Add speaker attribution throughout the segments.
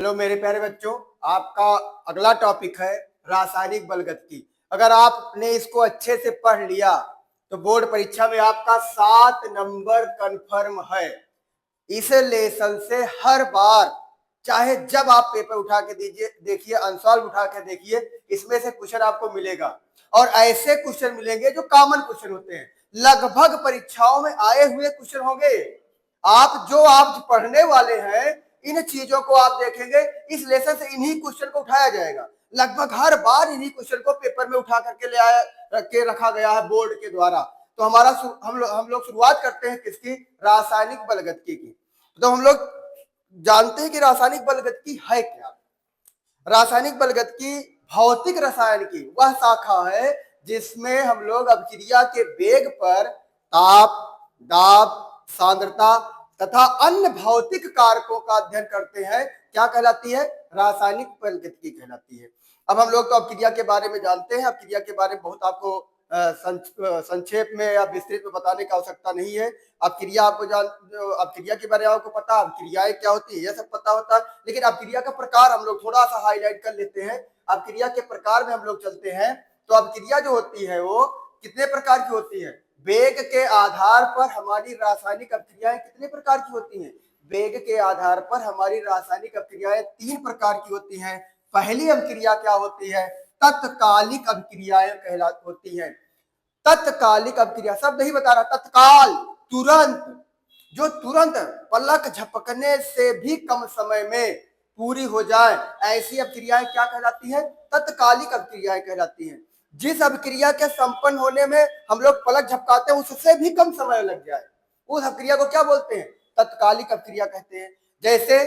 Speaker 1: Hello मेरे प्यारे बच्चों, आपका अगला टॉपिक है रासायनिक बलगतिकी। अगर आपने इसको अच्छे से पढ़ लिया तो बोर्ड परीक्षा में आपका 7 नंबर कंफर्म है। इस लेसन से हर बार, चाहे जब आप पेपर उठा के देखिए, आंसर उठा के देखिए, इसमें से क्वेश्चन आपको मिलेगा। और ऐसे क्वेश्चन मिलेंगे जो कॉमन क्वेश्चन होते हैं, लगभग परीक्षाओं में आए हुए क्वेश्चन होंगे। आप पढ़ने वाले हैं, इन चीजों को आप देखेंगे, इस लेसन से इन्हीं क्वेश्चन को उठाया जाएगा। लगभग हर बार इन्हीं क्वेश्चन को पेपर में उठा करके ले आया रखा गया है बोर्ड के द्वारा। तो हम लोग शुरुआत करते हैं किसकी? रासायनिक बलगतिकी की। तो हम लोग जानते हैं कि रासायनिक बलगतिकी है क्या। रासायनिक बलगतिकी भौतिक रसायन की वह शाखा है जिसमें हम लोग अभिक्रिया के वेग पर ताप, दाब, सांद्रता तथा अन्य भौतिक कारकों का अध्ययन करते हैं। क्या कहलाती है? रासायनिक बलगतिकी कहलाती है। अब हम लोग तो अभिक्रिया के बारे में जानते हैं। अभिक्रिया के बारे में बहुत आपको संक्षेप में या विस्तृत में बताने की आवश्यकता नहीं है। अभिक्रिया अभिक्रिया के बारे में आपको पता, अभिक्रियाएं क्या होती है, यह सब पता होता है। लेकिन अभिक्रिया का प्रकार हम लोग थोड़ा सा हाईलाइट कर लेते हैं। अभिक्रिया के प्रकार में हम लोग चलते हैं तो अभिक्रिया जो होती है वो कितने प्रकार की होती है? वेग के आधार पर हमारी रासायनिक अभिक्रियाएं कितने प्रकार की होती हैं? वेग के आधार पर हमारी रासायनिक अभिक्रियाएं 3 प्रकार की होती हैं। पहली अभिक्रिया क्या होती है? तत्कालिक अभिक्रियाएं कहलाती होती हैं। तत्कालिक अभिक्रिया, शब्द नहीं बता रहा, तत्काल, तुरंत, जो तुरंत पलक झपकने से भी कम समय में पूरी हो जाए, ऐसी अभिक्रियाएं क्या कहलाती है? तत्कालिक अभिक्रियाएं कहलाती हैं। जिस अभिक्रिया के संपन्न होने में हम लोग पलक झपकाते हैं उससे भी कम समय लग जाए, उस अभिक्रिया को क्या बोलते हैं? तत्कालिक अभिक्रिया कहते हैं। जैसे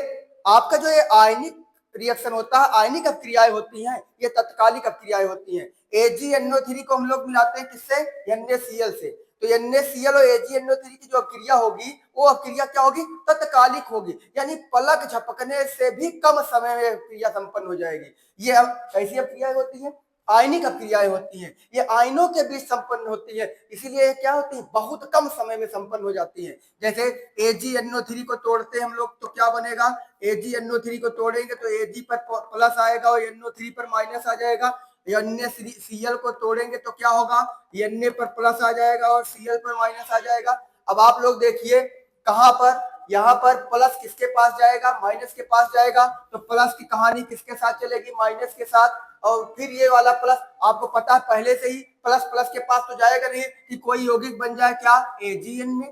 Speaker 1: आपका जो ये आयनिक रिएक्शन होता है, आयनिक अभिक्रियाएं होती हैं, ये तत्कालिक अभिक्रियाएं होती हैं। AgNO3 को हम लोग मिलाते हैं किससे? NaCl से। तो NaCl और AgNO3 की जो अभिक्रिया होगी वो अभिक्रिया क्या होगी? तत्कालिक होगी, यानी पलक झपकने से भी कम समय में अभिक्रिया संपन्न हो जाएगी। ये कैसी अभिक्रियाएं होती हैं? आयनिक अभिक्रियाएं होती हैं। ये आयनों के बीच संपन्न होती है, इसीलिए क्या होती है? बहुत कम समय में संपन्न हो जाती है। जैसे AgNO3 को तोड़ते हैं हम लोग तो क्या बनेगा? AgNO3 को तोड़ेंगे तो Ag पर प्लस आएगा और NO3 पर माइनस आ जाएगा। NaCl को तोड़ेंगे तो क्या होगा? Na पर प्लस आ जाएगा और Cl पर माइनस आ जाएगा। अब आप लोग देखिए कहां पर, यहाँ पर प्लस किसके पास जाएगा? माइनस के पास जाएगा। तो प्लस की कहानी किसके साथ चलेगी? माइनस के साथ। और फिर ये वाला प्लस, आपको पता है पहले से ही प्लस प्लस के पास तो जाएगा नहीं कि कोई यौगिक बन जाए क्या? AgNa।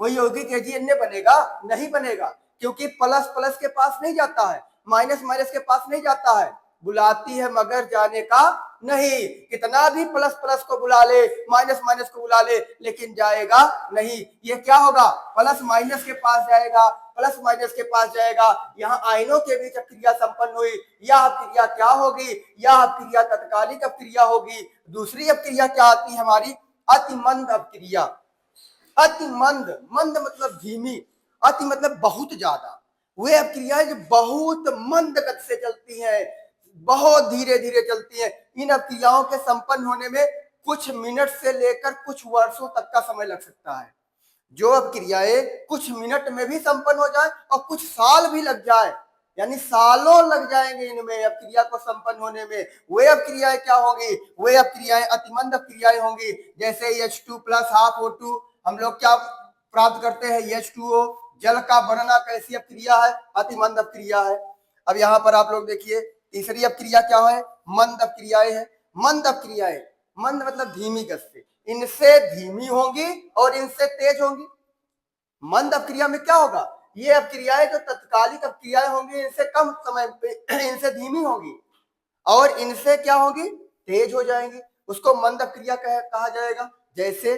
Speaker 1: कोई यौगिक AgNa बनेगा? नहीं बनेगा, क्योंकि प्लस प्लस के पास नहीं जाता है, माइनस माइनस के पास नहीं जाता है। बुलाती है मगर जाने का नहीं। कितना भी प्लस प्लस को बुला ले, माइनस माइनस को बुला ले, लेकिन जाएगा नहीं। ये क्या होगा? प्लस माइनस के पास जाएगा, प्लस माइनस के पास जाएगा। यहाँ आयनों के बीच अभिक्रिया संपन्न हुई, यह अभिक्रिया क्या होगी? यह अभिक्रिया तत्कालिक अभिक्रिया होगी। दूसरी अभिक्रिया क्या आती है हमारी? अतिमंद अभिक्रिया। अतिमंद, मंद मतलब धीमी, अति मतलब बहुत ज्यादा। वे अभिक्रियाएं जो बहुत मंद गति से चलती हैं, बहुत धीरे धीरे चलती हैं। इन अभिक्रियाओं के संपन्न होने में कुछ मिनट से लेकर कुछ वर्षों तक का समय लग सकता है। जो अभिक्रियाएं कुछ मिनट में भी संपन्न हो जाए और कुछ साल भी लग जाए, यानी सालों लग जाएंगे इनमें अभिक्रिया को संपन्न होने में, वे अभिक्रियाएं क्या होंगी? वे अभिक्रियाएं अतिमंद अभिक्रियाएं होंगी। जैसे H2 प्लस हाफ O2, हम लोग क्या प्राप्त करते हैं? H2O, जल का बनना कैसी अभिक्रिया है? अतिमंद अभिक्रिया है। अब यहाँ पर आप लोग देखिए तीसरी अभिक्रिया क्या है? मंद अभिक्रियाएं है। मंद अभिक्रियाएं, मंद मतलब धीमी गति से, इनसे धीमी होंगी और इनसे तेज होंगी। मंद अभिक्रिया में क्या होगा? ये अभिक्रियाएं जो तत्कालिक अभिक्रियाएं होंगी, इनसे कम समय पे इनसे धीमी होगी और इनसे क्या होगी? तेज हो जाएंगी। उसको मंद अभिक्रिया कहा जाएगा। जैसे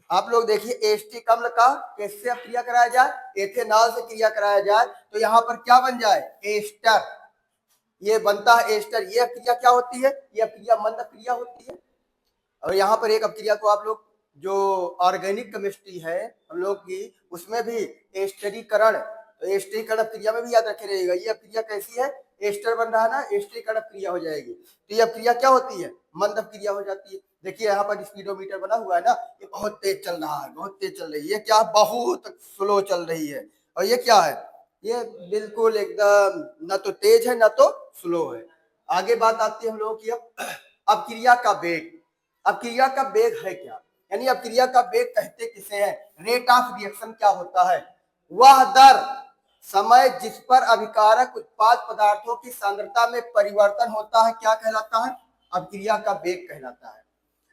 Speaker 1: आप लोग देखिए एस्टिक अम्ल का कैसे अभिक्रिया कराया जाए? एथेनॉल से क्रिया कराया जाए तो यहाँ पर क्या बन जाए? एस्टर। ये बनता है एस्टर। ये अभिक्रिया क्या होती है? ये अभिक्रिया मंद अभिक्रिया होती है। और यहाँ पर एक अभिक्रिया को आप लोग, जो ऑर्गेनिक केमिस्ट्री है हम लोग की, उसमें भी एस्टरीकरण, तो एस्टरीकरण अभिक्रिया में भी याद रखे रहेगा। ये अभिक्रिया कैसी है? एस्टर बन रहा है ना, एस्टरीकरण अभिक्रिया हो जाएगी। तो ये अभिक्रिया क्या होती है? मंद अभिक्रिया हो जाती है। देखिए यहाँ पर स्पीडोमीटर बना हुआ है ना, ये बहुत तेज चल रहा है, बहुत तेज चल रही है। ये क्या? बहुत स्लो चल रही है। और ये क्या है? ये बिल्कुल एकदम न तो तेज है न तो स्लो है। आगे बात आती है हम लोगों की अब क्रिया का वेग। अब क्रिया का वेग है क्या, यानी अब क्रिया का वेग कहते किसे हैं? रेट ऑफ रिएक्शन क्या होता है? वह दर समय जिस पर अभिकारक उत्पाद पदार्थों की सांद्रता में परिवर्तन होता है क्या कहलाता है? अब क्रिया का वेग कहलाता है।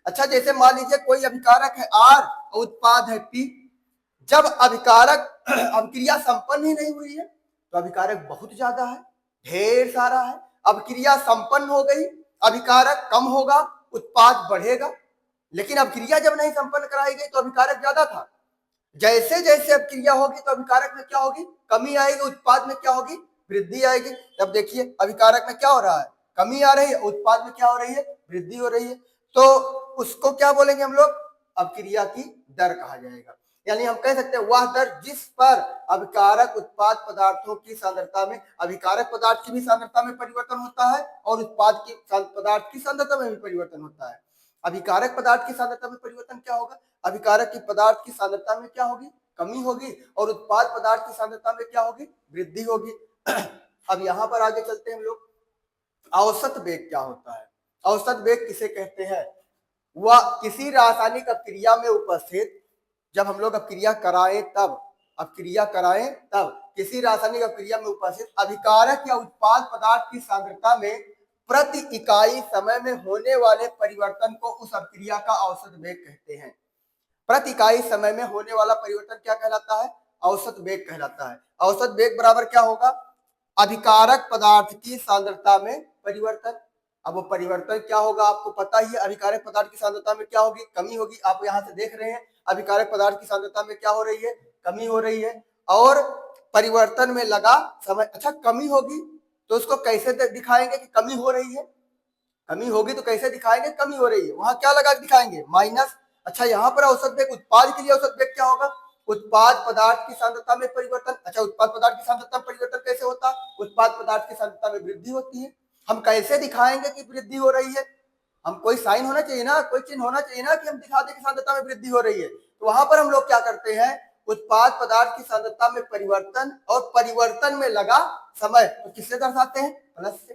Speaker 1: अच्छा, जैसे मान लीजिए कोई अभिकारक है आर और उत्पाद है पी। जब अभिकारक अभिक्रिया संपन्न ही नहीं हुई है तो अभिकारक बहुत ज्यादा है, ढेर सारा है। अब क्रिया संपन्न हो गई, अभिकारक कम होगा, उत्पाद बढ़ेगा। लेकिन अब क्रिया जब नहीं संपन्न कराई गई तो अभिकारक ज्यादा था। जैसे जैसे अब क्रिया होगी तो अभिकारक में क्या होगी? कमी आएगी, उत्पाद में क्या होगी? वृद्धि आएगी। तब देखिए अभिकारक में क्या हो रहा है? कमी आ रही है, उत्पाद में क्या हो रही है? वृद्धि हो रही है। तो उसको क्या बोलेंगे हम लोग? अपक्रिया की दर कहा जाएगा। यानी हम कह सकते हैं वह दर जिस पर अभिकारक उत्पाद पदार्थों की सांद्रता में, अभिकारक पदार्थ की भी सांद्रता में परिवर्तन होता है और उत्पाद की पदार्थ की सांद्रता में भी परिवर्तन होता है। अभिकारक पदार्थ की सांद्रता में परिवर्तन क्या होगा? अभिकारक की पदार्थ की सांद्रता में क्या होगी? कमी होगी। और उत्पाद पदार्थ की सांद्रता में क्या होगी? वृद्धि होगी। अब यहां पर आगे चलते हैं हम लोग। औसत वेग क्या होता है? औसत वेग किसे कहते हैं? वह किसी रासायनिक अभिक्रिया में उपस्थित, जब हम लोग अभिक्रिया कराएं तब, अभिक्रिया कराएं तब किसी रासायनिक अभिक्रिया में उपस्थित अभिकारक या उत्पाद पदार्थ की सांद्रता में प्रति इकाई समय में होने वाले परिवर्तन को उस अभिक्रिया का औसत वेग कहते हैं। प्रति इकाई समय में होने वाला परिवर्तन क्या कहलाता है? औसत वेग कहलाता है। औसत वेग बराबर क्या होगा? अभिकारक पदार्थ की सांद्रता में परिवर्तन। अब वो परिवर्तन क्या होगा आपको पता ही है। अभिकारक पदार्थ की सांद्रता में क्या होगी? कमी होगी। आप यहां से देख रहे हैं अभिकारक पदार्थ की सांद्रता में क्या हो रही है? कमी हो रही है। और परिवर्तन में लगा समय। अच्छा, कमी होगी तो उसको कैसे दिखाएंगे कि कमी हो रही है? कमी होगी तो कैसे दिखाएंगे कमी हो रही है? वहां क्या लगा दिखाएंगे? माइनस। अच्छा, यहाँ पर औसत वेग, उत्पाद के लिए औसत वेग क्या होगा? उत्पाद पदार्थ की सांद्रता में परिवर्तन। अच्छा, उत्पाद पदार्थ की सांद्रता में परिवर्तन कैसे होता? उत्पाद पदार्थ की सांद्रता में वृद्धि होती है। हम कैसे दिखाएंगे कि वृद्धि हो रही है? हम कोई साइन होना चाहिए ना, कोई चिन्ह होना चाहिए ना कि हम दिखा दें कि सांद्रता में वृद्धि हो रही है। तो वहां पर हम लोग क्या करते हैं? उत्पाद पदार्थ की सांद्रता में परिवर्तन और परिवर्तन में लगा समय तो किससे दर्शाते हैं? प्लस से।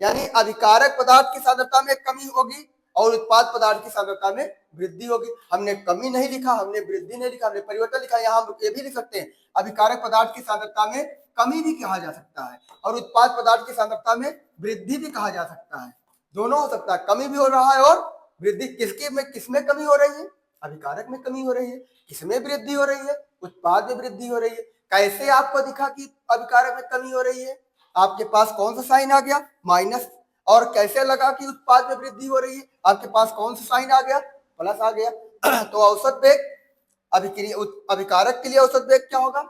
Speaker 1: यानी अभिकारक पदार्थ की सांद्रता में कमी होगी और उत्पाद पदार्थ की सांद्रता में वृद्धि होगी। हमने कमी नहीं लिखा, हमने वृद्धि नहीं लिखा, हमने परिवर्तन लिखा। यहाँ हम ये भी लिख सकते हैं अभिकारक पदार्थ की सांद्रता में कमी भी कहा जा सकता है और उत्पाद पदार्थ की सांद्रता में वृद्धि भी कहा जा सकता है। दोनों हो सकता है, कमी भी हो रहा है और वृद्धि। किसमें कमी हो रही है? अभिकारक में कमी हो रही है। किसमें वृद्धि हो रही है? उत्पाद में वृद्धि हो रही है। कैसे आपको दिखा कि अभिकारक में कमी हो रही है? आपके पास कौन सा साइन आ गया? माइनस। और कैसे लगा कि उत्पाद में वृद्धि हो रही है? आपके पास कौन सा साइन आ गया? प्लस आ गया। तो औसत वेग अभिकारक के लिए औसत वेग क्या होगा?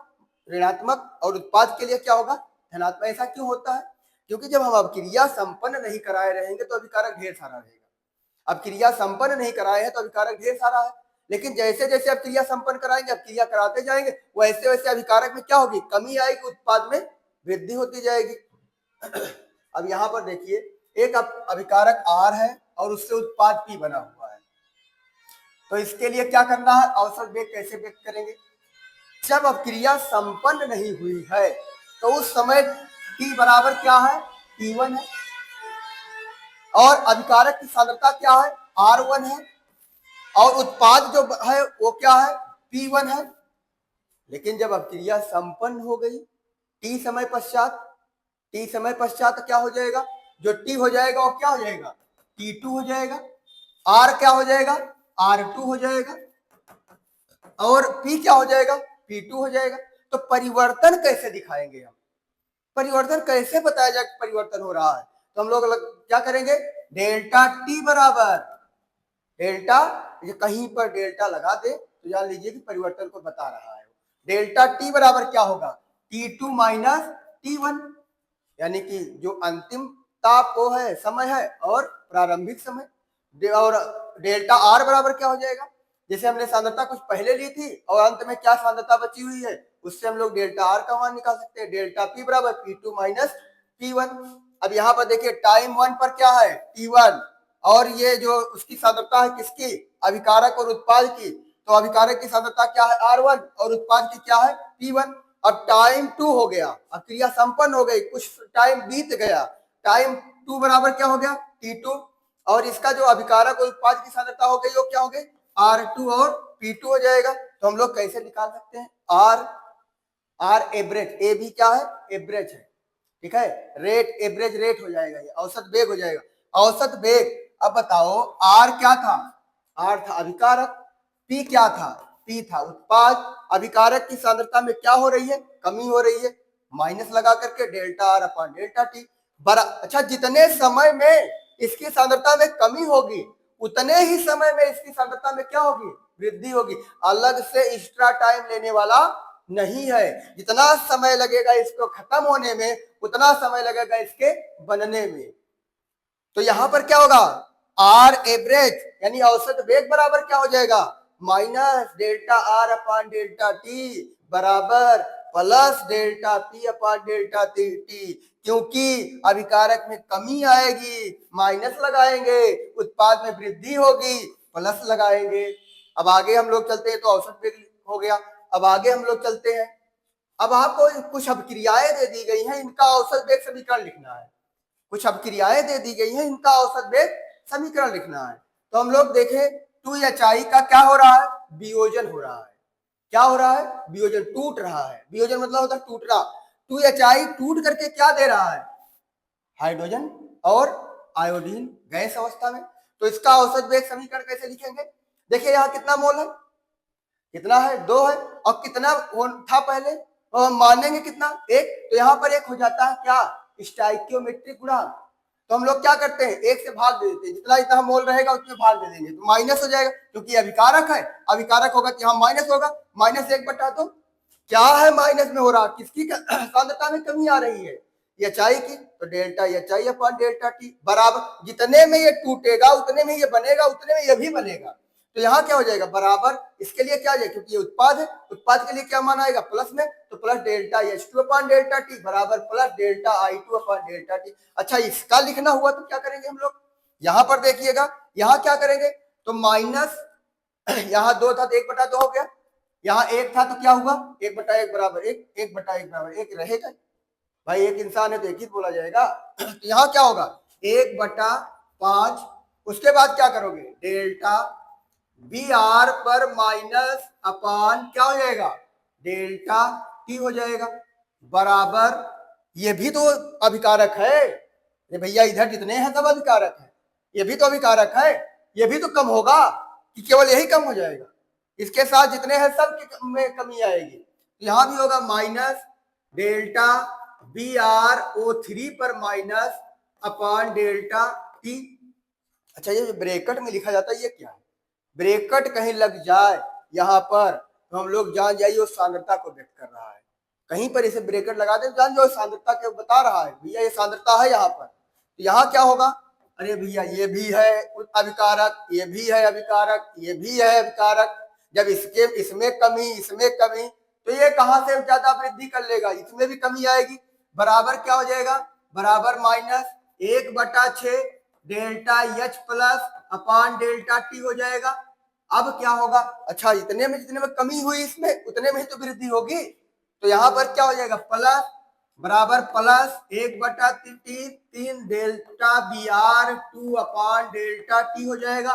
Speaker 1: ऋणात्मक। और उत्पाद के लिए क्या होगा? धनात्मक। ऐसा क्यों होता है? क्योंकि जब हम अभिक्रिया संपन्न नहीं कराए रहेंगे तो अभिकारक ढेर सारा रहेगा। अब क्रिया संपन्न नहीं कराए हैं तो अभिकारक ढेर सारा है। लेकिन जैसे जैसे अब क्रिया संपन्न कराएंगे, अब क्रिया कराते जाएंगे, वैसे वैसे अभिकारक में क्या होगी? कमी आएगी, उत्पाद में वृद्धि होती जाएगी। अब यहाँ पर देखिए एक अभिकारक R है और उससे उत्पाद P बना हुआ है। तो इसके लिए क्या करना है? औसत वेग कैसे व्यक्त करेंगे? जब अब क्रिया संपन्न नहीं हुई है तो उस समय T बराबर क्या है? T1 है। और अभिकारक की सांद्रता क्या है? R1 है। और उत्पाद जो है वो क्या है? P1 है। लेकिन जब अब क्रिया संपन्न हो गई T समय पश्चात क्या हो जाएगा? जो T हो जाएगा वो क्या हो जाएगा? T2 हो जाएगा। R क्या हो जाएगा? R2 हो जाएगा। और P क्या हो जाएगा? P2 हो जाएगा। तो परिवर्तन कैसे दिखाएंगे हम? परिवर्तन कैसे बताया जाए परिवर्तन हो रहा है? तो हम लोग क्या करेंगे? डेल्टा T बराबर डेल्टा, कहीं पर डेल्टा लगा दे तो जान लीजिए कि परिवर्तन को बता रहा है। डेल्टा T बराबर क्या होगा? T2 minus T1। यानी कि जो अंतिम ताप वो है समय है और प्रारंभिक समय। और डेल्टा R बराबर क्या हो जाएगा? जैसे हमने सांद्रता कुछ पहले ली थी और अंत में क्या सांद्रता बची हुई है उससे हम लोग डेल्टा R का मान निकाल सकते हैं। डेल्टा P बराबर P2 माइनस P1। अब यहाँ पर देखिए टाइम 1 पर क्या है? T1। और ये जो उसकी सांद्रता है किसकी? अभिकारक और उत्पाद की। तो अभिकारक की सांद्रता क्या है? R1 और उत्पाद की क्या है? P1। अब टाइम 2 हो गया, अब क्रिया संपन्न हो गई, कुछ टाइम बीत गया, टाइम 2 बराबर क्या हो गया T2, और इसका जो अभिकारक और उत्पाद की सांद्रता हो गई वो क्या हो गई R2 और P2 हो जाएगा। तो हम लोग कैसे निकाल सकते हैं, आर एवरेज, ए भी क्या है एवरेज है, ठीक है, रेट एवरेज रेट हो जाएगा, ये औसत वेग हो जाएगा, औसत वेग। अब बताओ आर क्या था, आर था अभिकारक, पी क्या था, पी था उत्पाद, अभिकारक की सांद्रता में क्या हो रही है, कमी हो रही है, माइनस लगा करके delta R upon delta T अच्छा जितने समय में इसकी सांद्रता में कमी होगी उतने ही समय में इसकी सांद्रता में क्या होगी, वृद्धि होगी, अलग से एक्स्ट्रा टाइम लेने वाला नहीं है, जितना समय लगेगा इसको खत्म होने में उतना समय लगेगा इसके बनने में। तो यहां पर क्या होगा, आर एवरेज यानी औसत वेग बराबर क्या हो जाएगा, minus delta R upon delta T बराबर plus delta P upon delta T, क्योंकि अभिकारक में कमी आएगी माइनस लगाएंगे, उत्पाद में वृद्धि होगी प्लस लगाएंगे। अब आगे हम लोग चलते हैं, तो औसत वेग हो गया। अब आगे हम लोग चलते हैं, अब आपको कुछ अभिक्रियाएं दे दी गई हैं, इनका औसत वेग समीकरण लिखना है, कुछ अभिक्रियाएं दे दी गई हैं, इनका औसत वेग समीकरण लिखना है। तो हम लोग देखें 2HI का क्या हो रहा है, वियोजन हो रहा है, क्या हो रहा है, वियोजन, टूट रहा है, वियोजन मतलब होता है टूटना, 2HI टूट करके क्या दे रहा है, हाइड्रोजन और आयोडीन गैस अवस्था में। तो इसका औसत वेग समीकरण कैसे लिखेंगे, देखिए यहाँ कितना मोल है, कितना है 2 है, और कितना था पहले, और हम मानेंगे कितना 1, तो यहाँ पर 1 हो जाता है क्या, स्टाइकियोमेट्रिक गुणांक। तो हम लोग क्या करते हैं 1 से भाग दे देते हैं, जितना इतना मोल रहेगा उतने भाग दे देंगे, तो माइनस हो जाएगा, क्योंकि अभिकारक है, अभिकारक होगा तो यहाँ माइनस होगा, -1/2 क्या है माइनस में हो रहा, किसकी सांद्रता में कमी आ रही है, HI की, तो delta HI upon delta T बराबर, जितने में ये टूटेगा उतने में ये बनेगा, उतने में ये भी बनेगा, तो यहाँ क्या हो जाएगा बराबर, इसके लिए क्या हो जाएगा, क्योंकि ये उत्पाद है, उत्पाद के लिए क्या मान आएगा प्लस में, तो plus delta H2 upon delta T बराबर plus delta I2 upon delta T. अच्छा इसका लिखना हुआ तो क्या करेंगे हम लोग, यहाँ पर देखिएगा, यहाँ क्या करेंगे, तो माइनस, यहाँ 2 था तो 1/2 हो गया, यहाँ 1 था तो क्या हुआ 1/1 बराबर 1, 1/1 बराबर 1 रहेगा भाई, एक इंसान है तो एक ही बोला जाएगा। तो यहाँ क्या होगा 1/5, उसके बाद क्या करोगे डेल्टा बी आर पर माइनस अपॉन क्या हो जाएगा डेल्टा टी हो जाएगा बराबर, ये भी तो अभिकारक है, ये भैया इधर जितने हैं सब अभिकारक है, ये भी तो अभिकारक है, ये भी तो कम होगा कि केवल यही कम हो जाएगा, इसके साथ जितने हैं सब में कमी आएगी, तो यहाँ भी होगा माइनस डेल्टा BrO3 पर माइनस अपॉन डेल्टा टी। अच्छा ये जो ब्रैकेट में लिखा जाता है ये क्या है, ब्रैकेट कहीं लग जाए यहाँ पर तो हम लोग जान जाइए उस सांद्रता को व्यक्त कर रहा है, कहीं पर इसे ब्रैकेट लगा दे जान जो सांद्रता के बता रहा है, भैया ये सांद्रता है यहाँ पर, तो यहाँ क्या होगा, अरे भैया ये भी है अभिकारक, ये भी है अभिकारक, ये भी है अभिकारक, जब इसमें कमी तो ये कहां से ज्यादा वृद्धि कर लेगा, इसमें भी कमी आएगी, बराबर क्या हो जाएगा, बराबर -1/6 delta H plus upon delta T हो जाएगा। अब क्या होगा, अच्छा जितने में कमी हुई इसमें उतने में ही तो वृद्धि होगी, तो यहाँ पर क्या हो जाएगा प्लस बराबर plus 1/3 delta Br2 upon delta T हो जाएगा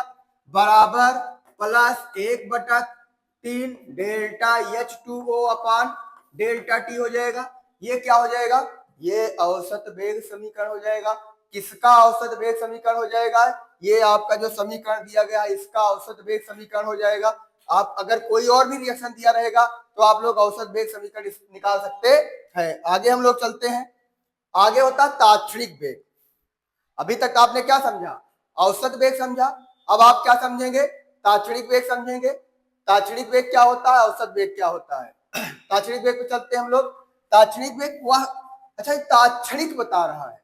Speaker 1: बराबर plus 1/3 delta H2O upon delta T हो जाएगा। ये क्या हो जाएगा, ये औसत वेग समीकरण हो जाएगा। किसका औसत वेग समीकरण हो जाएगा, ये आपका जो समीकरण दिया गया है इसका औसत वेग समीकरण हो जाएगा। आप अगर कोई और भी रिएक्शन दिया रहेगा तो आप लोग औसत वेग समीकरण निकाल सकते हैं। आगे हम लोग चलते हैं, आगे होता है तात्क्षणिक वेग। अभी तक आपने क्या समझा, औसत वेग समझा, अब आप क्या समझेंगे, तात्क्षणिक वेग समझेंगे। तात्क्षणिक वेग क्या होता है, औसत वेग क्या होता है। तात्क्षणिक वेग पे चलते हैं हम लोग। तात्क्षणिक वेग वह, अच्छा तात्क्षणिक बता रहा है,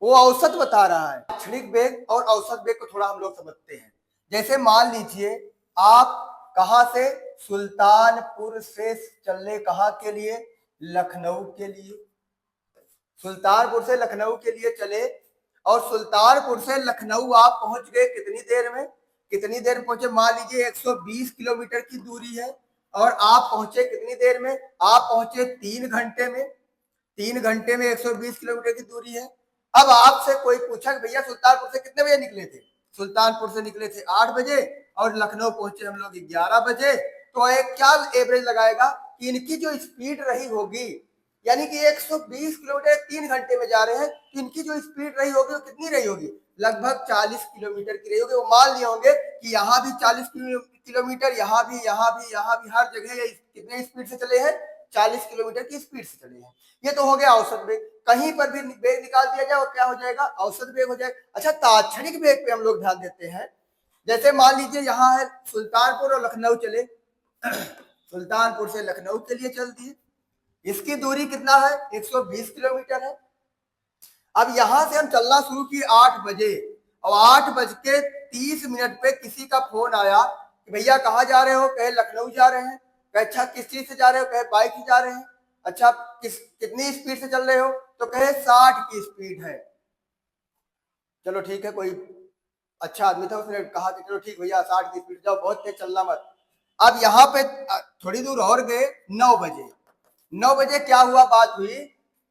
Speaker 1: वो औसत बता रहा है। तात्क्षणिक वेग और औसत वेग को थोड़ा हम लोग समझते हैं। जैसे मान लीजिए आप कहां से, सुल्तानपुर से चले कहां के लिए, लखनऊ के लिए। सुल्तानपुर से लखनऊ के लिए चले और सुल्तानपुर से लखनऊ आप पहुंच गए कितनी देर में, कितनी देर में पहुंचे, मान लीजिए 120 किलोमीटर की दूरी है और आप पहुंचे कितनी देर में? आप पहुंचे 3 घंटे में। 3 घंटे में 120 किलोमीटर की दूरी है। अब आपसे कोई पूछा कि भैया सुल्तानपुर से कितने बजे निकले थे? सुल्तानपुर से निकले थे 8 बजे और लखनऊ पहुंचे हम लोग 11 बजे। तो एक क्या एवरेज लगाएगा कि इनकी जो स्पीड रही होगी, यानी कि 120 किलोमीटर 3 घंटे में जा रहे हैं, तो इनकी जो स्पीड रही होगी वो कितनी रही होगी? लगभग 40 किलोमीटर की रही होगी। वो मान लिए होंगे कि यहाँ भी 40 किलोमीटर, यहाँ भी हर जगह ये कितने स्पीड से चले हैं? 40 किलोमीटर की स्पीड से चले हैं। ये तो हो गया औसत वेग। कहीं पर भी वेग निकाल दिया जाए वो क्या हो जाएगा? औसत वेग हो जाएगा। अच्छा, तात्क्षणिक वेग पे हम लोग ध्यान देते हैं। जैसे मान लीजिए यहाँ है सुल्तानपुर और लखनऊ चले सुल्तानपुर से लखनऊ के लिए चल दिए। इसकी दूरी कितना है? 120 किलोमीटर है। अब यहां से हम चलना शुरू किए 8 बजे और 8:30 पे किसी का फोन आया कि भैया कहाँ जा रहे हो? कहे लखनऊ जा रहे हैं। कहे अच्छा किस चीज से जा रहे हो? कहे बाइक से जा रहे हैं। अच्छा कितनी स्पीड से चल रहे हो? तो कहे 60 की स्पीड है। चलो ठीक है, कोई अच्छा आदमी था, उसने कहा कि चलो ठीक भैया 60 की स्पीड जाओ, बहुत तेज चलना मत। अब यहाँ पे थोड़ी दूर और गए 9 बजे। 9 बजे क्या हुआ? बात हुई,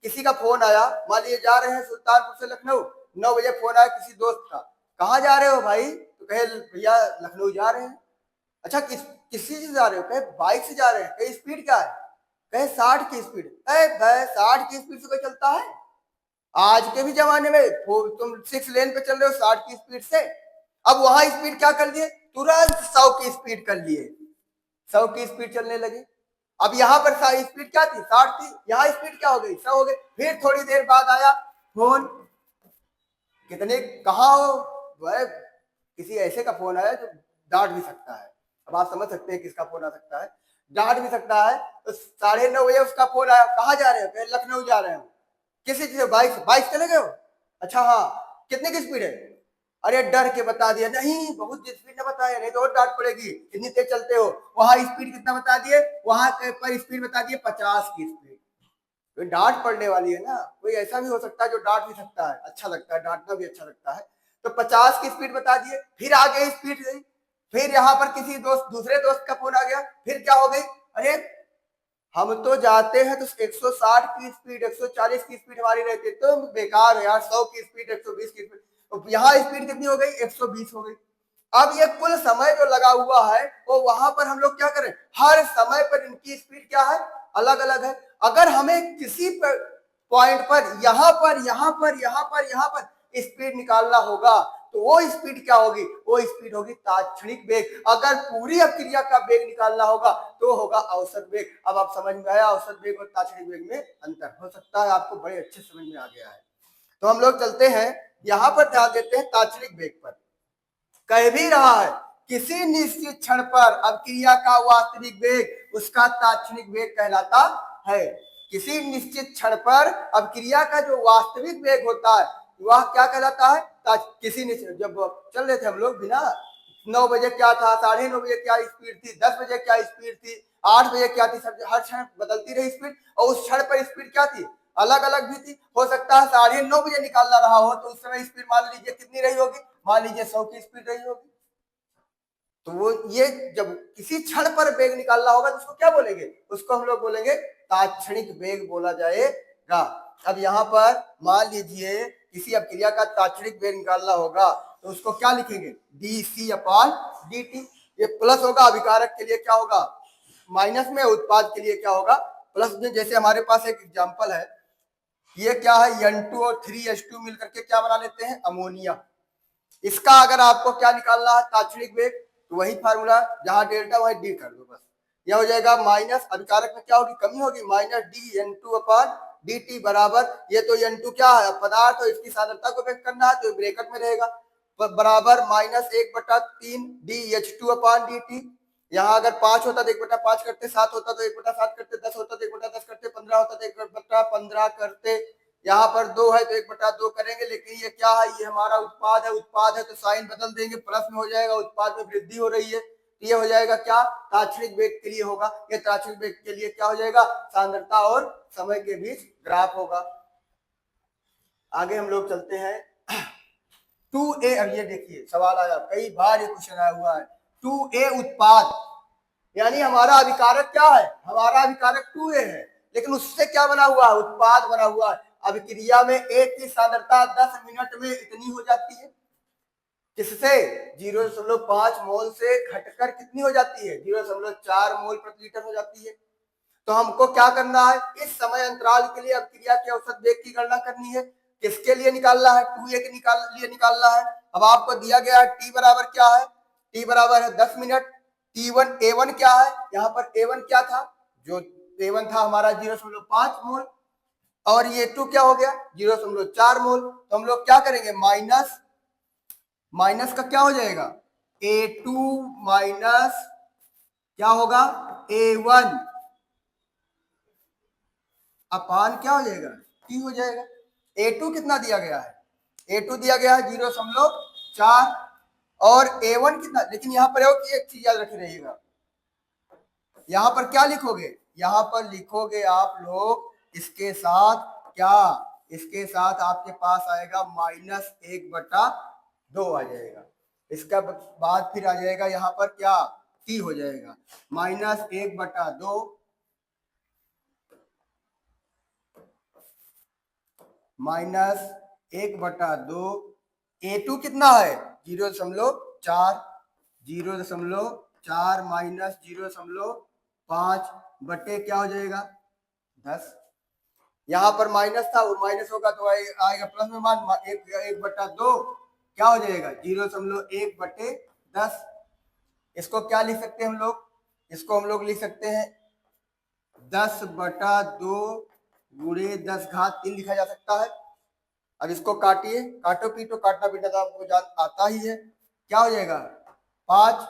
Speaker 1: किसी का फोन आया, मान लीजिए जा रहे हैं सुल्तानपुर से लखनऊ। 9 बजे फोन आया किसी दोस्त का, कहाँ जा रहे हो भाई? तो कहे भैया लखनऊ जा रहे हैं। अच्छा किसी से जा रहे हो? कहे बाइक से जा रहे हैं। कहे स्पीड क्या है? कहे 60 की स्पीड। अरे भाई 60 की स्पीड से कोई चलता है? आज के भी जमाने में तुम 6 लेन पे चल रहे हो 60 की स्पीड से। अब वहां स्पीड क्या कर लिए? तुरंत 100 की स्पीड कर लिए। 100 की स्पीड चलने लगे। अब यहाँ पर स्पीड क्या थी? 60 थी। यहाँ स्पीड क्या हो गई? 100 हो गई। फिर थोड़ी देर बाद आया फोन, कितने कहाँ हो? वह किसी ऐसे का फोन आया जो डांट भी सकता है। अब आप समझ सकते हैं किसका फोन आ सकता है, डांट भी सकता है। तो 9:30 बजे उसका फोन आया, कहाँ जा रहे हो? कहे लखनऊ जा रहे हो। किसी चीज बाइक चले गए हो? अच्छा हाँ, कितने की स्पीड है? अरे डर के बता दिया, नहीं बहुत स्पीड ना बताया, नहीं तो और डांट पड़ेगी, कितनी तेज चलते हो। वहां स्पीड कितना बता दिए? वहां पर स्पीड बता दिए 50 की स्पीड। तो डांट पड़ने वाली है ना। कोई ऐसा भी हो सकता है जो डांट भी सकता है, अच्छा लगता है, डांटना भी अच्छा लगता है। तो 50 की स्पीड बता दिए। फिर आगे स्पीड गई। फिर यहाँ पर किसी दूसरे दोस्त का फोन आ गया, फिर क्या हो गई? अरे हम तो जाते हैं तो 160 की स्पीड 140 की स्पीड हमारी रहती है, तो बेकार है यार, 100 की स्पीड 120 की स्पीड। तो यहाँ स्पीड कितनी हो गई? 120 हो गई। अब ये कुल समय जो लगा हुआ है वो वहां पर हम लोग क्या करें? हर समय पर इनकी स्पीड क्या है? अलग अलग है। अगर हमें किसी पॉइंट पर यहाँ पर स्पीड निकालना होगा तो वो स्पीड क्या होगी? वो स्पीड होगी तात्क्षणिक वेग। अगर पूरी अक्रिया का वेग निकालना होगा तो होगा औसत वेग। अब आप समझ में आया औसत वेग और तात्क्षणिक वेग में अंतर? हो सकता है आपको बड़े अच्छे समझ में आ गया है। तो हम लोग चलते हैं यहाँ पर, ध्यान देते हैं तात्क्षणिक वेग पर। कह भी रहा है किसी निश्चित क्षण पर अभिक्रिया का वास्तविक वेग उसका तात्क्षणिक वेग कहलाता है। किसी निश्चित क्षण पर अभिक्रिया का जो वास्तविक वेग होता है वह क्या कहलाता है? किसी निश्चित, जब चल रहे थे हम लोग बिना 9 बजे क्या था, 9:30 बजे क्या स्पीड थी, 10 बजे क्या स्पीड थी, 8 बजे क्या थी, सब हर क्षण बदलती रही स्पीड। और उस क्षण पर स्पीड क्या थी? अलग अलग भी थी। हो सकता है 9:30 बजे निकालना रहा हो तो उस समय स्पीड मान लीजिए कितनी रही होगी? मान लीजिए 100 की स्पीड रही होगी। तो वो ये जब किसी क्षण पर वेग निकालना होगा तो उसको क्या बोलेंगे? उसको हम लोग बोलेंगे तात्क्षणिक वेग बोला जाएगा। अब यहाँ पर मान लीजिए किसी अभिक्रिया का तात्क्षणिक वेग निकालना होगा तो उसको क्या लिखेंगे? dc/dt। ये प्लस होगा अभिकारक के लिए, क्या होगा? माइनस में। उत्पाद के लिए क्या होगा? प्लस में। जैसे हमारे पास एक एग्जांपल है, ये क्या है? N2 और 3H2 मिलकर के क्या बना लेते हैं? अमोनिया। इसका अगर आपको क्या निकालना है? तात्क्षणिक वेग। तो वही फार्मूला, जहां डेल्टा वही डी कर दो बस। यह हो जाएगा माइनस, अभिकारक में क्या होगी? कमी होगी, माइनस dN2/dt बराबर, ये तो N2 क्या है? पदार्थ, तो इसकी सांद्रता को व्यक्त करना है तो ब्रैकेट में रहेगा, बराबर -1/3 dH2/dt। यहाँ अगर 5 होता तो 1/5 करते, 7 होता तो 1/7 करते, 10 होता तो 1/10 करते, 15 होता तो 1/15 करते। यहाँ पर 2 है तो 1/2 करेंगे। लेकिन ये क्या है? ये हमारा उत्पाद है तो साइन बदल देंगे, प्लस में हो जाएगा, उत्पाद में वृद्धि हो रही है। तो ये हो जाएगा क्या? तात्क्षणिक वेग के लिए होगा। ये तात्क्षणिक वेग के लिए क्या हो जाएगा? सांद्रता और समय के बीच ग्राफ होगा। आगे हम लोग चलते हैं 2a। अब ये देखिए सवाल आया, कई बार ये क्वेश्चन आया हुआ है। 2a उत्पाद यानी हमारा अभिकारक क्या है, हमारा अभिकारक 2a है, लेकिन उससे क्या बना हुआ है, उत्पाद बना हुआ है। अभिक्रिया में A की सांद्रता 10 मिनट में इतनी हो जाती है, किससे 0.5 मोल से घटकर कितनी हो जाती है, 0.4 मोल प्रति लीटर हो जाती है। तो हमको क्या करना है, इस समय अंतराल के लिए अभिक्रिया के औसत वेग की गणना करनी है। किसके लिए निकालना है, 2a के लिए निकालना है। अब आपको दिया गया है t बराबर क्या है, t बराबर है 10 मिनट। T1 A1 क्या है, यहाँ पर A1 क्या था, जो A1 था हमारा 0.5 मोल, और ये 2 क्या हो गया 0.4 मोल। तो हम लोग क्या करेंगे, माइनस का क्या हो जाएगा, A2 माइनस क्या होगा, A1 अपान क्या हो जाएगा, T हो जाएगा। A2 कितना दिया गया है, A2 दिया गया है 0.4 और A1 कितना, लेकिन यहाँ पर एक चीज याद रख रहिएगा, यहाँ पर क्या लिखोगे, यहाँ पर लिखोगे आप लोग इसके साथ क्या, इसके साथ आपके पास आएगा -1/2 आ जाएगा। इसका बाद फिर आ जाएगा यहाँ पर क्या, T हो जाएगा -1/2 -1/2। A2 कितना है 0.4, 0.4 माइनस 0.5 बटे क्या हो जाएगा 10। यहाँ पर माइनस था, वो माइनस होगा तो आएगा प्लस में मान, 1/2 क्या हो जाएगा 0.1/10। इसको क्या लिख सकते हैं हम लोग, इसको हम लोग लिख सकते हैं 10/2 गुणे 10⁻³ लिखा जा सकता है। अब इसको काटिए, काटो पीटो, काटना पीटना तो आपको जान आता ही है। क्या हो जाएगा 5,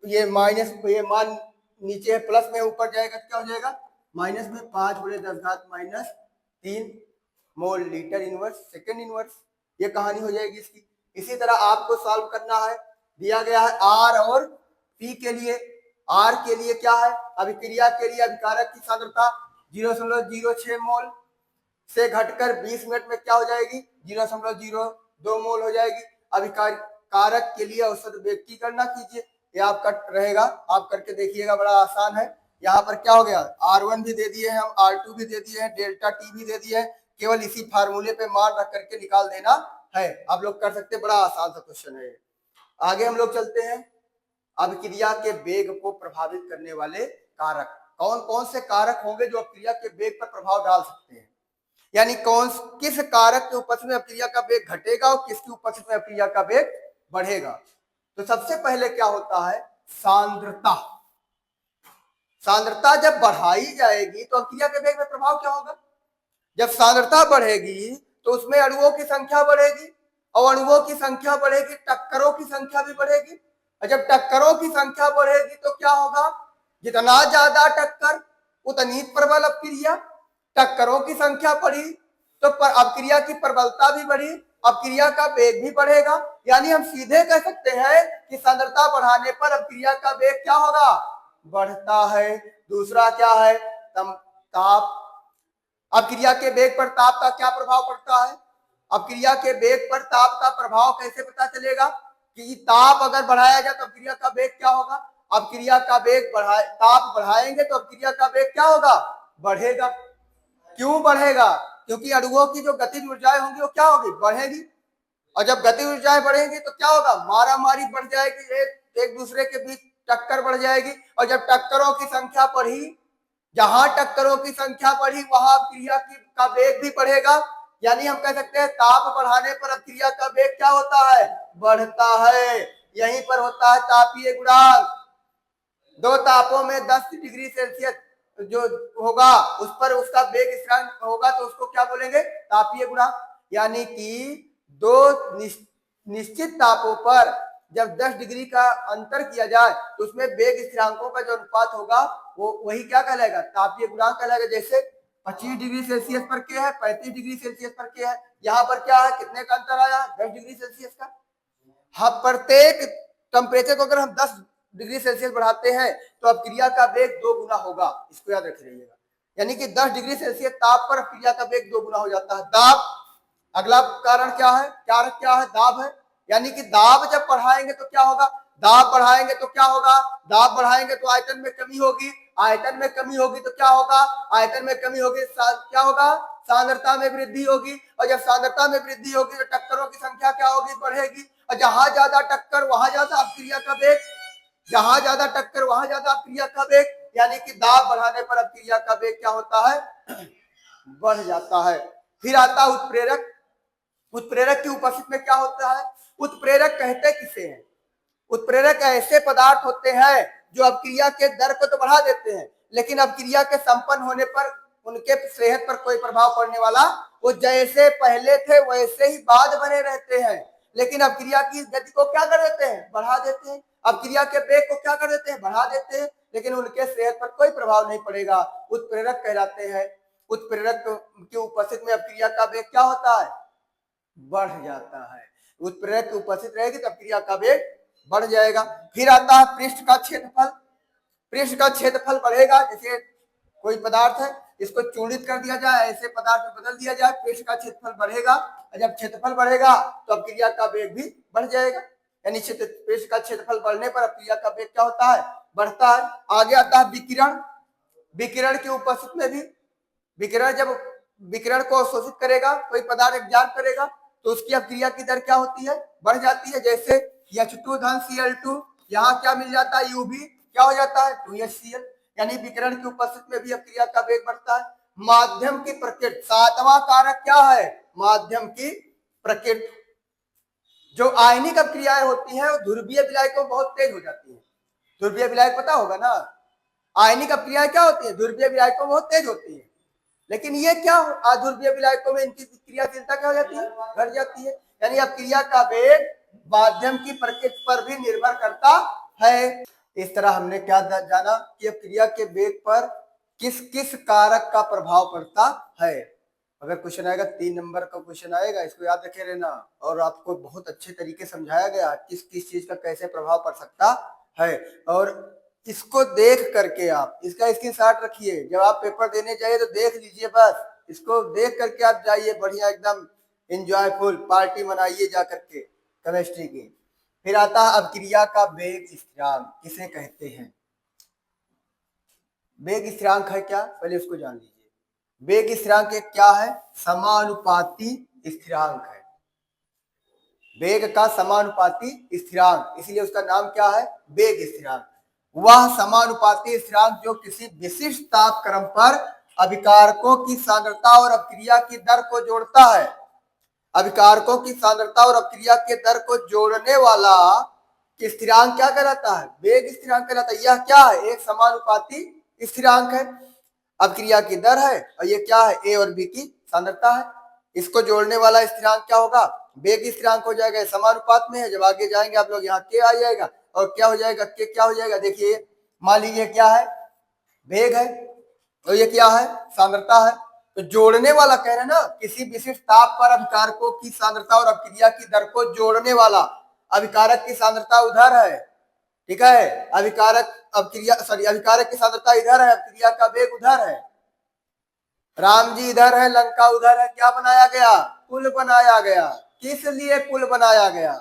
Speaker 1: ये माइनस, ये मान नीचे है प्लस में, ऊपर जाएगा क्या हो जाएगा माइनस में, 5 गुणे 10⁻³ mole litre inverse second inverse. ये कहानी हो जाएगी इसकी। इसी तरह आपको सॉल्व करना है, दिया गया है R और P के लिए। R के लिए क्या है, अभिक्रिया के लिए अभिकारक की सांद्रता 0.06 मोल से घटकर 20 मिनट में क्या हो जाएगी 0.02 मोल हो जाएगी। अभिकारक के लिए औसत वेग की गणना कीजिए। ये आपका रहेगा, आप करके देखिएगा, बड़ा आसान है। यहाँ पर क्या हो गया, R1 भी दे दिए हैं हम, R2 भी दे दिए हैं, डेल्टा T भी दे दिए हैं, केवल इसी फार्मूले पे मान रख करके निकाल देना है। आप लोग कर सकते, बड़ा आसान सा क्वेश्चन है। आगे हम लोग चलते हैं, अभिक्रिया के वेग को प्रभावित करने वाले कारक कौन कौन से कारक होंगे जो अभिक्रिया के वेग पर प्रभाव डाल सकते हैं, यानी किस कारक की उपस्थिति में अभिक्रिया का वेग घटेगा और किसकी उपस्थिति में अभिक्रिया का वेग बढ़ेगा। तो सबसे पहले क्या होता है, सांद्रता। सांद्रता जब बढ़ाई जाएगी तो अभिक्रिया के वेग में प्रभाव क्या होगा, जब सांद्रता बढ़ेगी तो उसमें अणुओं की संख्या बढ़ेगी, और अणुओं की संख्या बढ़ेगी, टक्करों की संख्या भी बढ़ेगी, और जब टक्करों की संख्या बढ़ेगी तो क्या होगा, जितना ज्यादा टक्कर उतनी प्रबल अभिक्रिया। टक्करों की संख्या बढ़ी तो अभिक्रिया की प्रबलता भी बढ़ी, अभिक्रिया का वेग भी बढ़ेगा। यानी हम सीधे कह सकते हैं कि सांद्रता बढ़ाने पर अभिक्रिया का वेग क्या होगा, बढ़ता है। दूसरा क्या है, ताप। अभिक्रिया के वेग पर ताप का क्या प्रभाव पड़ता है, अभिक्रिया के वेग पर ताप का प्रभाव कैसे पता चलेगा कि ताप अगर बढ़ाया जाए तो अभिक्रिया का वेग क्या होगा। अभिक्रिया का वेग ताप बढ़ाएंगे तो अभिक्रिया का वेग क्या होगा, बढ़ेगा। क्यों बढ़ेगा, क्योंकि अणुओं की जो गतिज ऊर्जाएं होंगी वो क्या होगी, बढ़ेगी, और जब गतिज ऊर्जाएं बढ़ेंगी तो क्या होगा, मारा मारी बढ़ जाएगी, एक दूसरे के बीच टक्कर बढ़ जाएगी, और जब टक्करों की संख्या बढ़ी, जहां टक्करों की संख्या बढ़ी वहां अभिक्रिया का वेग भी बढ़ेगा। यानी हम कह सकते हैं ताप बढ़ाने पर अभिक्रिया का वेग क्या होता है, बढ़ता है। यहीं पर होता है तापीय गुणांक। दो तापों में 10 डिग्री सेल्सियस जो होगा उस पर उसका वेग स्थिरांक होगा तो उसको क्या बोलेंगे, तापीय गुणांक। यानी कि दो निश्चित तापों पर जब 10 डिग्री का अंतर किया जाए तो उसमें वेग स्थिरांकों का जो अनुपात होगा वो वही क्या कहलाएगा, तापीय गुणांक कहलाएगा। जैसे 25 डिग्री सेल्सियस पर क्या है, 35 डिग्री सेल्सियस पर क्या है, यहाँ पर क्या है, कितने का अंतर आया, 10 डिग्री सेल्सियस का। हाँ, प्रत्येक टेम्परेचर को अगर हम 10 डिग्री सेल्सियस बढ़ाते हैं तो अभिक्रिया का वेग 2 गुना होगा, इसको याद रख लीजिएगा। यानी कि 10 डिग्री सेल्सियस ताप पर अभिक्रिया का वेग 2 गुना हो जाता है। दाब, अगला कारण क्या है, कारक क्या है, दाब है। यानी कि दाब जब बढ़ाएंगे तो क्या होगा, दाब बढ़ाएंगे तो क्या होगा, दाब बढ़ाएंगे तो आयतन में कमी होगी, आयतन में कमी होगी तो क्या होगा, आयतन में कमी होगी क्या होगा, सांद्रता में वृद्धि होगी, और जब सांद्रता में वृद्धि होगी तो टक्करों की संख्या क्या होगी, बढ़ेगी, और जहां ज्यादा टक्कर वहां ज्यादा अपक्रिया का वेग, जहां ज्यादा टक्कर वहां ज्यादा अपक्रिया का वेग, यानी कि दाब बढ़ाने पर अपक्रिया का वेग क्या होता है, बढ़ जाता है। फिर आता है उत्प्रेरक। उत्प्रेरक की उपस्थिति में क्या होता है, उत्प्रेरक कहते किसे हैं, उत्प्रेरक ऐसे पदार्थ होते हैं जो अपक्रिया के दर को तो बढ़ा देते हैं, लेकिन अपक्रिया के संपन्न होने पर उनके सेहत पर कोई प्रभाव पड़ने वाला, वो जैसे पहले थे वैसे ही बाद बने रहते हैं, लेकिन अपक्रिया की गति को क्या कर देते हैं, बढ़ा देते हैं, अपक्रिया के वेग को क्या कर देते हैं, बढ़ा देते हैं, लेकिन उनके सेहत पर कोई प्रभाव नहीं पड़ेगा, उत्प्रेरक कहलाते हैं। उत्प्रेरक की उपस्थिति में अपक्रिया का वेग क्या होता है, बढ़ जाता है। उत्प्रेरक की उपस्थिति रहेगी तो अपक्रिया का वेग बढ़ जाएगा। फिर आता है पृष्ठ का क्षेत्रफल। पृष्ठ का क्षेत्रफल बढ़ेगा, जैसे कोई पदार्थ है इसको चूर्णित कर दिया जाए, ऐसे पदार्थ में बदल दिया जाए, पृष्ठ का क्षेत्रफल बढ़ेगा, और जब क्षेत्रफल बढ़ेगा तो अपक्रिया का वेग भी बढ़ जाएगा, यानी पृष्ठ का क्षेत्रफल बढ़ने पर अपक्रिया का वेग क्या होता है, बढ़ता है। आगे आता है विकिरण। विकिरण की उपस्थिति में भी, विकिरण जब विकिरण को अवशोषित करेगा, कोई पदार्थ एग्जाम करेगा तो उसकी अपक्रिया की दर क्या होती है, बढ़ जाती है, जैसे H2 धन Cl2, यहाँ क्या मिल जाता है, UV क्या हो जाता है 2HCl, यानी विकिरण की उपस्थिति में भी अपक्रिया का वेग बढ़ता है। माध्यम की प्रकृति, सातवां कारक क्या है, माध्यम की प्रकृति। जो आयनिक अपक्रियाएं होती हैं वो ध्रुवीय विलायकों में बहुत तेज हो जाती है। ध्रुवीय विलायक पता होगा ना, आयनिक अपक्रियाएं क्या होती है, ध्रुवीय विलायकों में बहुत तेज होती है, लेकिन ये क्या अध्रुवीय विलायकों में इनकी क्रियाशीलता क्या हो जाती है, घट जाती है, यानी अपक्रिया का वेग माध्यम की प्रकृति पर भी निर्भर करता है। इस तरह हमने क्या जाना कि अपक्रिया के वेग पर किस किस कारक का प्रभाव पड़ता है। अगर क्वेश्चन आएगा 3 नंबर का क्वेश्चन आएगा, इसको याद रखे रहना, और आपको बहुत अच्छे तरीके समझाया गया किस किस चीज का कैसे प्रभाव पड़ सकता है, और इसको देख करके आप इसका स्क्रीनशॉट रखिए, जब आप पेपर देने जाइए तो देख लीजिए, बस इसको देख करके आप जाइए, बढ़िया एकदम एंजॉयफुल पार्टी मनाइए जा करके केमिस्ट्री की। फिर आता है अपक्रिया का वेग स्थिरांक किसे कहते हैं। वेग स्थिरांक है क्या, पहले उसको जान लीजिए। वेग स्थिरांक एक क्या है, समानुपाती स्थिरांक है, वेग का समानुपाती स्थिरांक, इसलिए उसका नाम क्या है, वेग स्थिरांक। वह समानुपाती स्थिरांक जो किसी विशिष्ट तापक्रम पर अभिकारकों की सांद्रता और अपक्रिया की दर को जोड़ता है, अभिकारकों की सांद्रता और अपक्रिया के दर को जोड़ने वाला स्थिरांक क्या कहलाता है, वेग स्थिरांक कहलाता है। यह क्या है, एक समानुपाती स्थिरांक है, अपक्रिया की दर है, और ये क्या है, ए और बी की सांद्रता है, इसको जोड़ने वाला स्थिरांक क्या होगा, वेग स्थिरांक हो जाएगा, समानुपात में है, जब आगे जाएंगे आप लोग यहाँ के आ जाएगा, और क्या हो जाएगा, के क्या हो जाएगा, देखिए मान लीजिए क्या है, वेग है, और ये क्या है, सांद्रता है, तो जोड़ने वाला कह रहे हैं ना, किसी विशिष्ट ताप पर अभिकारकों की सांद्रता और अपक्रिया की दर को जोड़ने वाला, अभिकारक की सांद्रता उधर है, ठीक है, अभिकारक अपक्रिया अभिकारक की सांद्रता इधर है, अपक्रिया का वेग उधर है, राम जी इधर है, लंका उधर है, क्या बनाया गया, पुल बनाया गया, किस लिए पुल बनाया गया,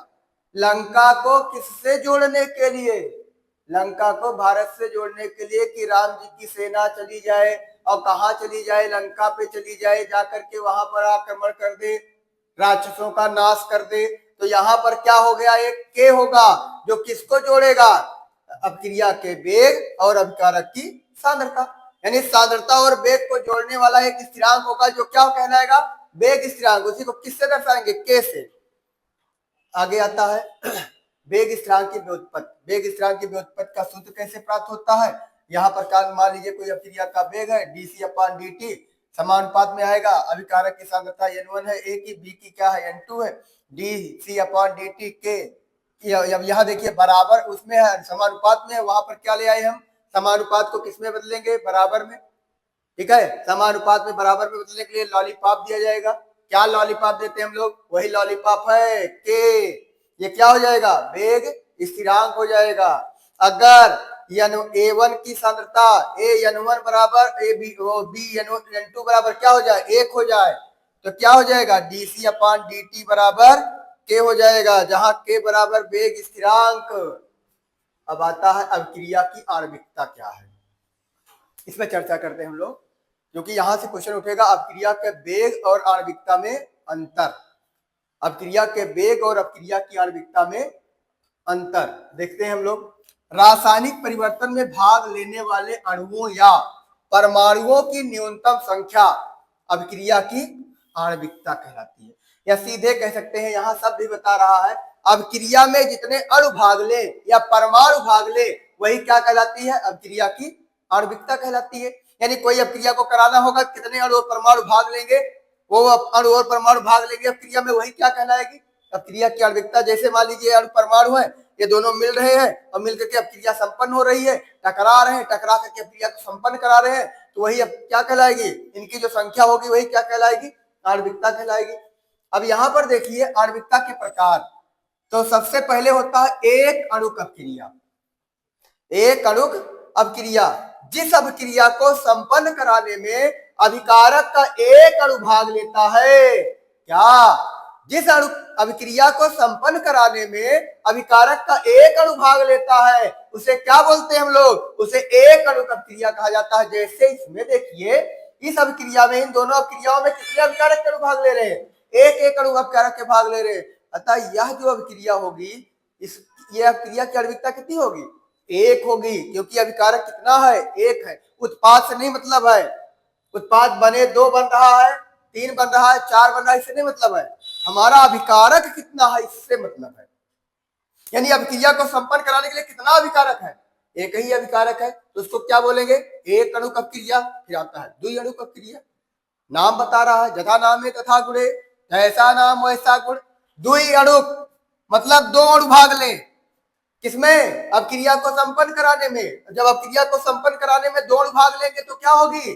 Speaker 1: लंका को किससे जोड़ने के लिए, लंका को भारत से जोड़ने के लिए, कि राम जी की सेना चली जाए और कहा चली जाए, लंका पे चली जाए, जाकर के वहां पर आक्रमण कर दे, राक्षसों का नाश कर दे, तो यहाँ पर क्या हो गया, एक के होगा जो किसको जोड़ेगा, अपक्रिया के वेग और अभिकारक की सांद्रता, यानी सांद्रता और वेग को जोड़ने वाला एक स्थिरांक होगा जो क्या कहलाएगा, वेग स्थिरांक। उसी को किससे दर्शाएंगे, के से। आगे आता है वेग स्थिरांक की व्युत्पत्ति। वेग स्थिरांक की व्युत्पत्ति का सूत्र कैसे प्राप्त होता है, यहाँ पर मान लीजिए कोई अपक्रिया का वेग है dc/dt, समानुपात में आएगा, अभिकारक की सांद्रता n1 है, a की, b की क्या है, n2 है, dc/dt के, यहाँ देखिए बराबर उसमें है, समानुपात में है, वहां पर क्या ले आए हम, समानुपात को किसमें बदलेंगे, बराबर में, ठीक है, समानुपात में बराबर में बदलने के लिए लॉलीपॉप दिया जाएगा, क्या लॉलीपॉप देते हैं हम लोग, वही लॉलीपॉप है के, ये क्या हो जाएगा, वेग स्थिरांक हो जाएगा। अगर a1 की सांद्रता an1 बराबर b n2 बराबर क्या हो जाए, 1 हो जाए, तो क्या हो जाएगा, dc/dt बराबर के हो जाएगा, जहां के बराबर वेग स्थिरांक, अब आता है अभिक्रिया की आणविकता क्या है, इसमें चर्चा करते हैं हम लोग, क्योंकि यहां से क्वेश्चन उठेगा अभिक्रिया के वेग और आणविकता में अंतर। अभिक्रिया के वेग और अभिक्रिया की आणविकता में अंतर देखते हैं हम लोग। रासायनिक परिवर्तन में भाग लेने वाले अणुओं या परमाणुओं की न्यूनतम संख्या अभिक्रिया की आणविकता कहलाती है, या सीधे कह सकते हैं, यहां शब्द भी बता रहा है, अभिक्रिया में जितने अणु भाग ले या परमाणु भाग ले वही क्या कहलाती है, अभिक्रिया की आणविकता कहलाती है। यानी कोई अभिक्रिया को कराना होगा, कितने अणु और परमाणु भाग लेंगे, वो अणु और परमाणु भाग लेंगे अभिक्रिया में, वही क्या कहलाएगी, अभिक्रिया की आणविकता। जैसे मान लीजिए अणु परमाणु है, ये दोनों मिल रहे हैं और मिलकर के अभिक्रिया संपन्न हो रही है, टकरा रहे हैं, टकरा करके अभिक्रिया को संपन्न करा रहे हैं, तो वही अब क्या कहलाएगी, इनकी जो संख्या होगी वही क्या कहलाएगी, आणविकता कहलाएगी। अब यहाँ पर देखिए आणविकता के प्रकार, तो सबसे पहले होता है एक अणुक अभिक्रिया। एक अणुक अभिक्रिया, जिस अभिक्रिया को संपन्न कराने में अभिकारक का एक अणु भाग लेता है, क्या, जिस अणु अभिक्रिया को संपन्न कराने में अभिकारक का एक अणु भाग लेता है उसे क्या बोलते हैं हम लोग, उसे एक अणुक अभिक्रिया कहा जाता है। जैसे इसमें देखिए इस अभिक्रिया में, इन दोनों अभिक्रियाओं में कितने अभिकारक के अणु भाग ले रहे हैं, एक एक अणु अभिकारक के भाग ले रहे हैं। अतः यह जो अभिक्रिया होगी, ये अभिक्रिया की आणविकता कितनी होगी, एक होगी, क्योंकि अभिकारक कितना है, एक है। उत्पाद से नहीं मतलब है, उत्पाद बने दो बन रहा है, तीन बन रहा है, चार बन रहा है, इससे नहीं मतलब है, हमारा अभिकारक कितना है इससे मतलब है। यानी अभिक्रिया को संपन्न कराने के लिए कितना अभिकारक है, एक ही अभिकारक है, तो उसको क्या बोलेंगे, एक अणुक अभिक्रिया। फिर आता है द्वि अणुक अभिक्रिया, नाम बता रहा है, जथा नाम है तथा गुणे, जैसा नाम वैसा गुण। द्वि अणुक मतलब दो अणु भाग ले, किसमें, अभिक्रिया को संपन्न कराने में। जब अभिक्रिया को संपन्न कराने में दो अणु भाग लेंगे तो क्या होगी,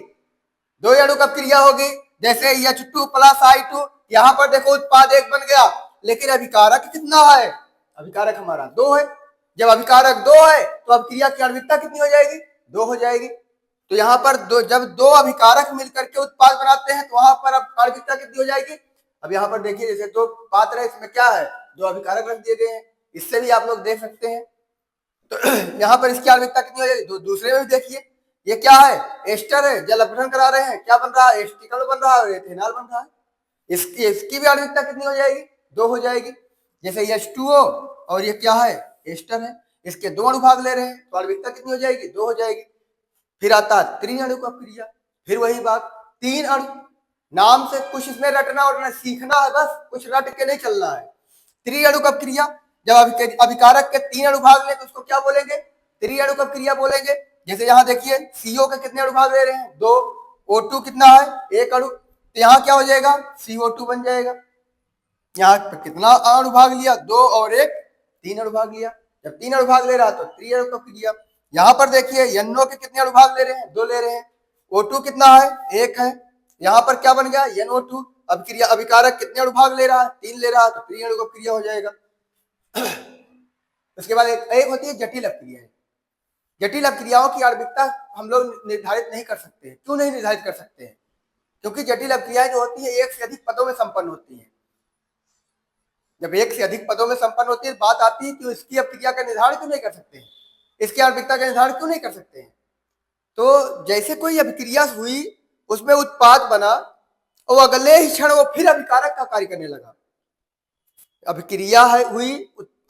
Speaker 1: दो अणुक अभिक्रिया होगी। जैसे H2 + I2, यहाँ पर देखो उत्पाद एक बन गया, लेकिन अभिकारक कितना है, अभिकारक हमारा दो है। जब अभिकारक दो है तो अभिक्रिया की आणविकता कितनी हो जाएगी, दो हो जाएगी। तो यहाँ पर जब दो अभिकारक मिलकर के उत्पाद बनाते हैं तो वहां पर अब आणविकता कितनी हो जाएगी। अब यहाँ पर देखिए, जैसे दो पात्र है, इसमें क्या है, दो अभिकारक रख दिए गए हैं, इससे भी आप लोग देख सकते हैं। तो यहाँ पर इसकी आणविकता कितनी हो जाएगी, दूसरे में भी देखिए, ये क्या है, एस्टर है, जल अपघटन करा रहे हैं, क्या बन रहा है, एस्टिकल बन रहा है, एथेनॉल बन रहा है, इसकी भी आणविकता कितनी हो जाएगी, दो हो जाएगी। जैसे H2O और ये क्या है, एस्टर है, इसके दो अणु भाग ले रहे हैं तो आणविकता कितनी हो जाएगी, दो हो जाएगी। फिर आता है त्रि अणुक अभिक्रिया, फिर वही बात, तीन अणु, नाम से कुछ इसमें रटना और सीखना है, बस कुछ रट के नहीं चलना है। त्रि अणुक अभिक्रिया, जब अभिकारक के तीन अणु भाग ले तो उसको क्या बोलेंगे, त्रि अणुक अभिक्रिया बोलेंगे। जैसे यहाँ देखिए CO के कितने अणु भाग ले रहे हैं, दो, O2 कितना है, एक अणु, तो यहाँ क्या हो जाएगा, CO2 बन जाएगा। यहाँ पे कितना अणु भाग लिया, दो और एक, तीन अणु भाग लिया। जब तीन अणु भाग ले रहा तो त्रि अणुक अभिक्रिया। यहाँ पर देखिए NO के कितने अणु भाग ले रहे हैं, दो ले रहे हैं, O2 कितना है, एक है, यहाँ पर क्या बन गया, NO2। अभिक्रिया अभिकारक कितने अणु भाग ले रहा है, तीन ले रहा है, तो त्रि अणुक अभिक्रिया हो जाएगा। उसके बाद एक होती है जटिल अभिक्रिया। जटिल अभिक्रियाओं की आणविकता हम लोग निर्धारित नहीं कर सकते हैं। क्यों नहीं निर्धारित कर सकते हैं, क्योंकि जटिल अभिक्रियाएं जो होती है एक से अधिक पदों में संपन्न होती हैं। जब एक से अधिक पदों में संपन्न होती है, बात आती है कि इसकी अभिक्रिया का निर्धारण क्यों नहीं कर सकते हैं, इसकी आणविकता का निर्धारण क्यों नहीं कर सकते हैं। तो जैसे कोई अभिक्रिया हुई, उसमें उत्पाद बना और अगले ही क्षण वो फिर अभिकारक का कार्य करने लगा। अभिक्रिया हुई,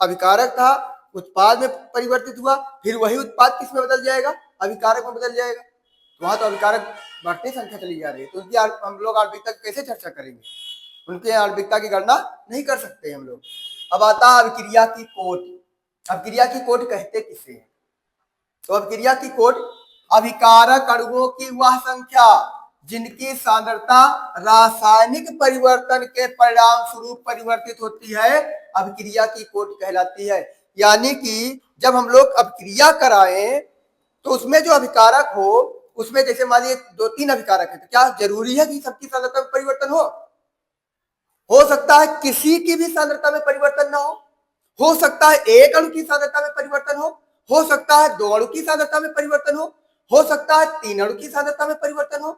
Speaker 1: अभिकारक था, उत्पाद में परिवर्तित हुआ, फिर वही उत्पाद किस में बदल जाएगा, अभिकारक में बदल जाएगा। तो वहां तो अभिकारक बढ़ती संख्या चली जा रही है, तो उनकी हम लोग आणविकता कैसे चर्चा करेंगे, उनके आणविकता की गणना नहीं कर सकते हम लोग। अब आता है अभिक्रिया की कोट। अभिक्रिया की कोट कहते किसे हैं, तो अभिक्रिया की कोट अभिकारक अणुओं की वह संख्या जिनकी सांद्रता रासायनिक परिवर्तन के परिणाम स्वरूप परिवर्तित होती है, अभिक्रिया की कोट कहलाती है। यानी कि जब हम लोग अभिक्रिया कराएं तो उसमें जो अभिकारक हो, उसमें जैसे मान लीजिए दो तीन अभिकारक है, तो क्या जरूरी है कि सबकी सांद्रता में परिवर्तन हो सकता है किसी की भी सांद्रता में परिवर्तन ना हो सकता है एक अणु की सांद्रता में परिवर्तन हो सकता है दो अणु की सांद्रता में परिवर्तन हो सकता है तीन अणु की सांद्रता में परिवर्तन हो।